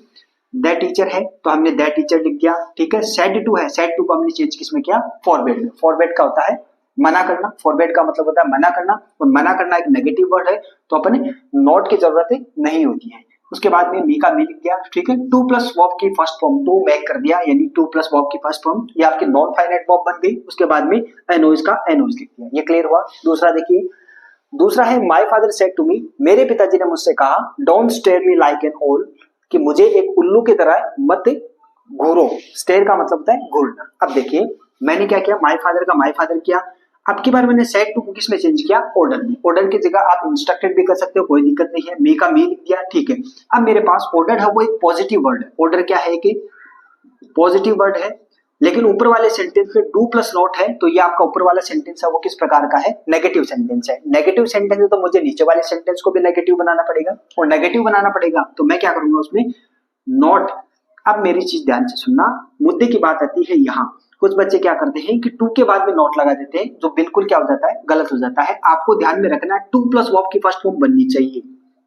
दैट टीचर है तो हमने दैट टीचर लिख दिया, ठीक है। सेड टू है, सेड टू को हमने चेंज किसमें किया, फॉरवर्ड में। फॉरवर्ड का होता है मना करना, फॉरवर्ड का मतलब होता है मना करना, और मना करना एक नेगेटिव वर्ड है तो अपने नोट की जरूरत नहीं होती है। उसके बाद में मी का मी लिख दिया, ठीक है। टू प्लस वर्ब की फर्स्ट फॉर्म टू मेक कर दिया, यानी टू प्लस वर्ब की फर्स्ट फॉर्म ये आपकी नॉन फाइनाइट वर्ब बन गई। उसके बाद में एनोइज का एनोइज लिख दिया। ये क्लियर हुआ। दूसरा देखिए, दूसरा है my father said to me, मेरे पिताजी ने मुझसे कहा, don't stare me like an owl, कि मुझे एक उल्लू की तरह मत घूरो। स्टेयर का मतलब होता है घूरना। अब देखिए मैंने क्या किया, माय फादर का माय फादर किया। अब की बार मैंने सेड टू को किस में चेंज किया, ऑर्डर में। ऑर्डर की जगह आप इंस्ट्रक्टेड भी कर सकते हो, कोई दिक्कत नहीं है। मी का मी लिख दिया, ठीक है। अब मेरे पास ऑर्डर है वो एक पॉजिटिव वर्ड है। ऑर्डर क्या है कि पॉजिटिव वर्ड है, लेकिन ऊपर वाले सेंटेंस में डू प्लस नॉट है, तो ये आपका ऊपर वाला सेंटेंस है वो किस प्रकार का है, नेगेटिव सेंटेंस है। नेगेटिव सेंटेंस है तो मुझे नीचे वाले सेंटेंस को भी नेगेटिव बनाना पड़ेगा, और नेगेटिव बनाना पड़ेगा तो मैं क्या करूंगा उसमें, नॉट। अब मेरी चीज ध्यान से सुनना, मुद्दे की बात आती है यहाँ। कुछ बच्चे क्या करते हैं कि टू के बाद में नॉट लगा देते हैं, जो बिल्कुल क्या हो जाता है, गलत हो जाता है। आपको ध्यान में रखना है टू प्लस वर्ब की फर्स्ट फॉर्म बननी चाहिए।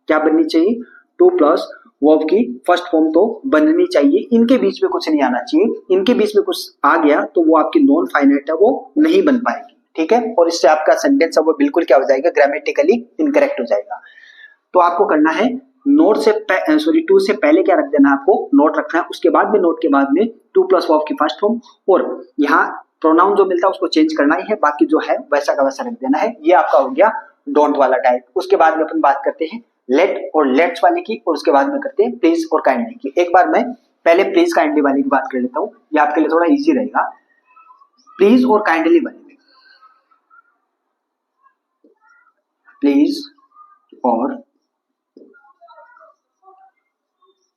क्या बननी चाहिए, टू प्लस वर्ब की फर्स्ट फॉर्म तो बननी चाहिए। इनके बीच में कुछ नहीं आना चाहिए। इनके बीच में कुछ आ गया तो वो आपकी नॉन फाइनाइट है, वो नहीं बन पाएगी, ठीक है। और इससे आपका सेंटेंस है वो बिल्कुल क्या हो जाएगा, ग्रामेटिकली इनकरेक्ट हो जाएगा। तो आपको करना है नोट से टू से पहले क्या रख देना है, आपको नोट रखना है। उसके बाद में नोट के बाद में टू प्लस वर्ब की फर्स्ट फॉर्म, और यहाँ प्रोनाउन जो मिलता है उसको चेंज करना ही है, बाकी जो है वैसा का वैसा रख देना है। ये आपका हो गया डोंट वाला टाइप। उसके बाद में अपन बात करते हैं लेट और लेट्स वाले की, और उसके बाद में करते हैं प्लीज और काइंडली की। एक बार मैं पहले प्लीज काइंडली वाली की बात कर लेता हूँ, ये आपके लिए थोड़ा इजी रहेगा। प्लीज और काइंडली वाले में, प्लीज और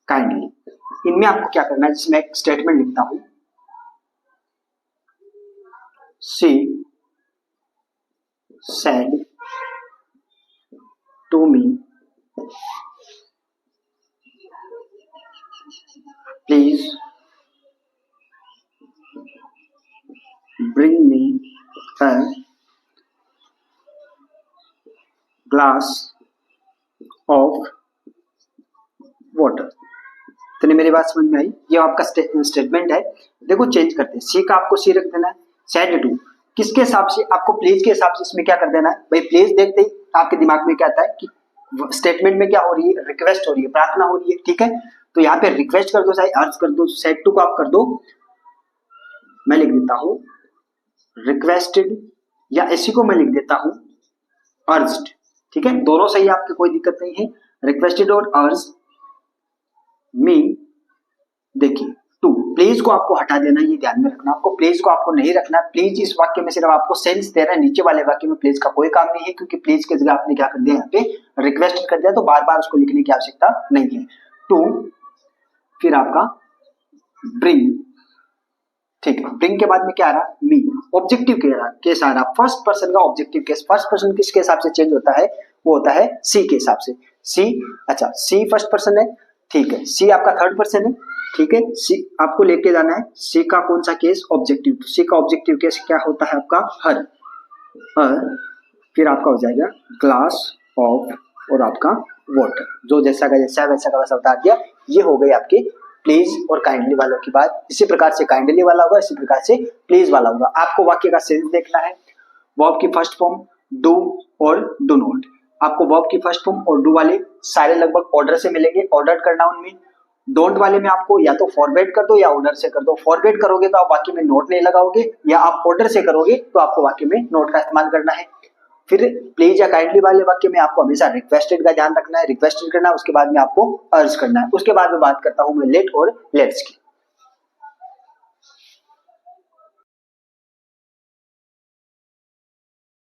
काइंडली, इनमें आपको क्या करना है, जिसमें एक स्टेटमेंट लिखता हूं, she said to me please bring me a glass of water. तो मेरी बात समझ में आई, ये आपका स्टेटमेंट है। देखो चेंज करते हैं, सी का आपको सी रख देना है, सेड टू किसके हिसाब से, आपको प्लीज के हिसाब से इसमें क्या कर देना है भाई। प्लीज देखते ही आपके दिमाग में क्या आता है कि स्टेटमेंट में क्या हो रही है, रिक्वेस्ट हो रही है, प्रार्थना हो रही है, ठीक है। तो यहाँ पे रिक्वेस्ट कर दो, चाहे अर्ज कर दो। सेड टू को आप कर दो, मैं लिख देता हूं रिक्वेस्टेड, या इसी को मैं लिख देता हूं अर्ज्ड, ठीक है। दोनों सही है, आपकी कोई दिक्कत नहीं है। रिक्वेस्टेड और अर्ज मी, देखिए टू, प्लीज को आपको हटा देना, ये ध्यान में रखना। आपको प्लीज को आपको नहीं रखना। प्लीज इस वाक्य में सिर्फ आपको सेंस दे रहा है, नीचे वाले वाक्य में प्लीज का कोई काम नहीं है, क्योंकि प्लीज की जगह आपने क्या कर दिया, यहाँ पे रिक्वेस्ट कर दिया, तो बार बार उसको लिखने की आवश्यकता नहीं है। टू, फिर आपका ब्रिंग, ठीक है। ब्रिंग के बाद में क्या आ रहा, मी। ऑब्जेक्टिव केस आ रहा, फर्स्ट पर्सन का ऑब्जेक्टिव केस। फर्स्ट पर्सन किसके हिसाब से चेंज होता है, वो होता है सी के हिसाब से। सी, अच्छा सी फर्स्ट पर्सन है, ठीक है। सी आपका थर्ड पर्सन है, ठीक है। सी आपको लेके जाना है, सी का कौन सा केस, ऑब्जेक्टिव। तो सी का ऑब्जेक्टिव केस क्या होता है आपका, हर। फिर आपका हो जाएगा ग्लास ऑफ, और आपका वाटर, जो जैसा का जैसा वैसा का वैसा बता दिया। ये हो गई आपके प्लीज और काइंडली वालों की बात। इसी प्रकार से काइंडली वाला होगा, इसी प्रकार से प्लीज वाला होगा। आपको वाक्य का सेंस देखना है। वर्ब की फर्स्ट फॉर्म डू और डू नॉट। आपको वर्ब की फर्स्ट फॉर्म और डू वाले सारे लगभग ऑर्डर से मिलेंगे, ऑर्डर करना उनमें। डोंट वाले में आपको या तो फॉरवर्ड कर दो या ऑर्डर से कर दो। फॉरवर्ड करोगे तो आप वाक्य में नोट नहीं लगाओगे, या आप ऑर्डर से करोगे तो आपको वाक्य में नोट का इस्तेमाल करना है। फिर प्लीज या काइंडली वाले वाक्य में आपको हमेशा रिक्वेस्टेड का ध्यान रखना है, रिक्वेस्टेड करना है। उसके बाद में आपको अर्ज करना है। उसके बाद में बात करता हूं मैं लेट और लेट्स की।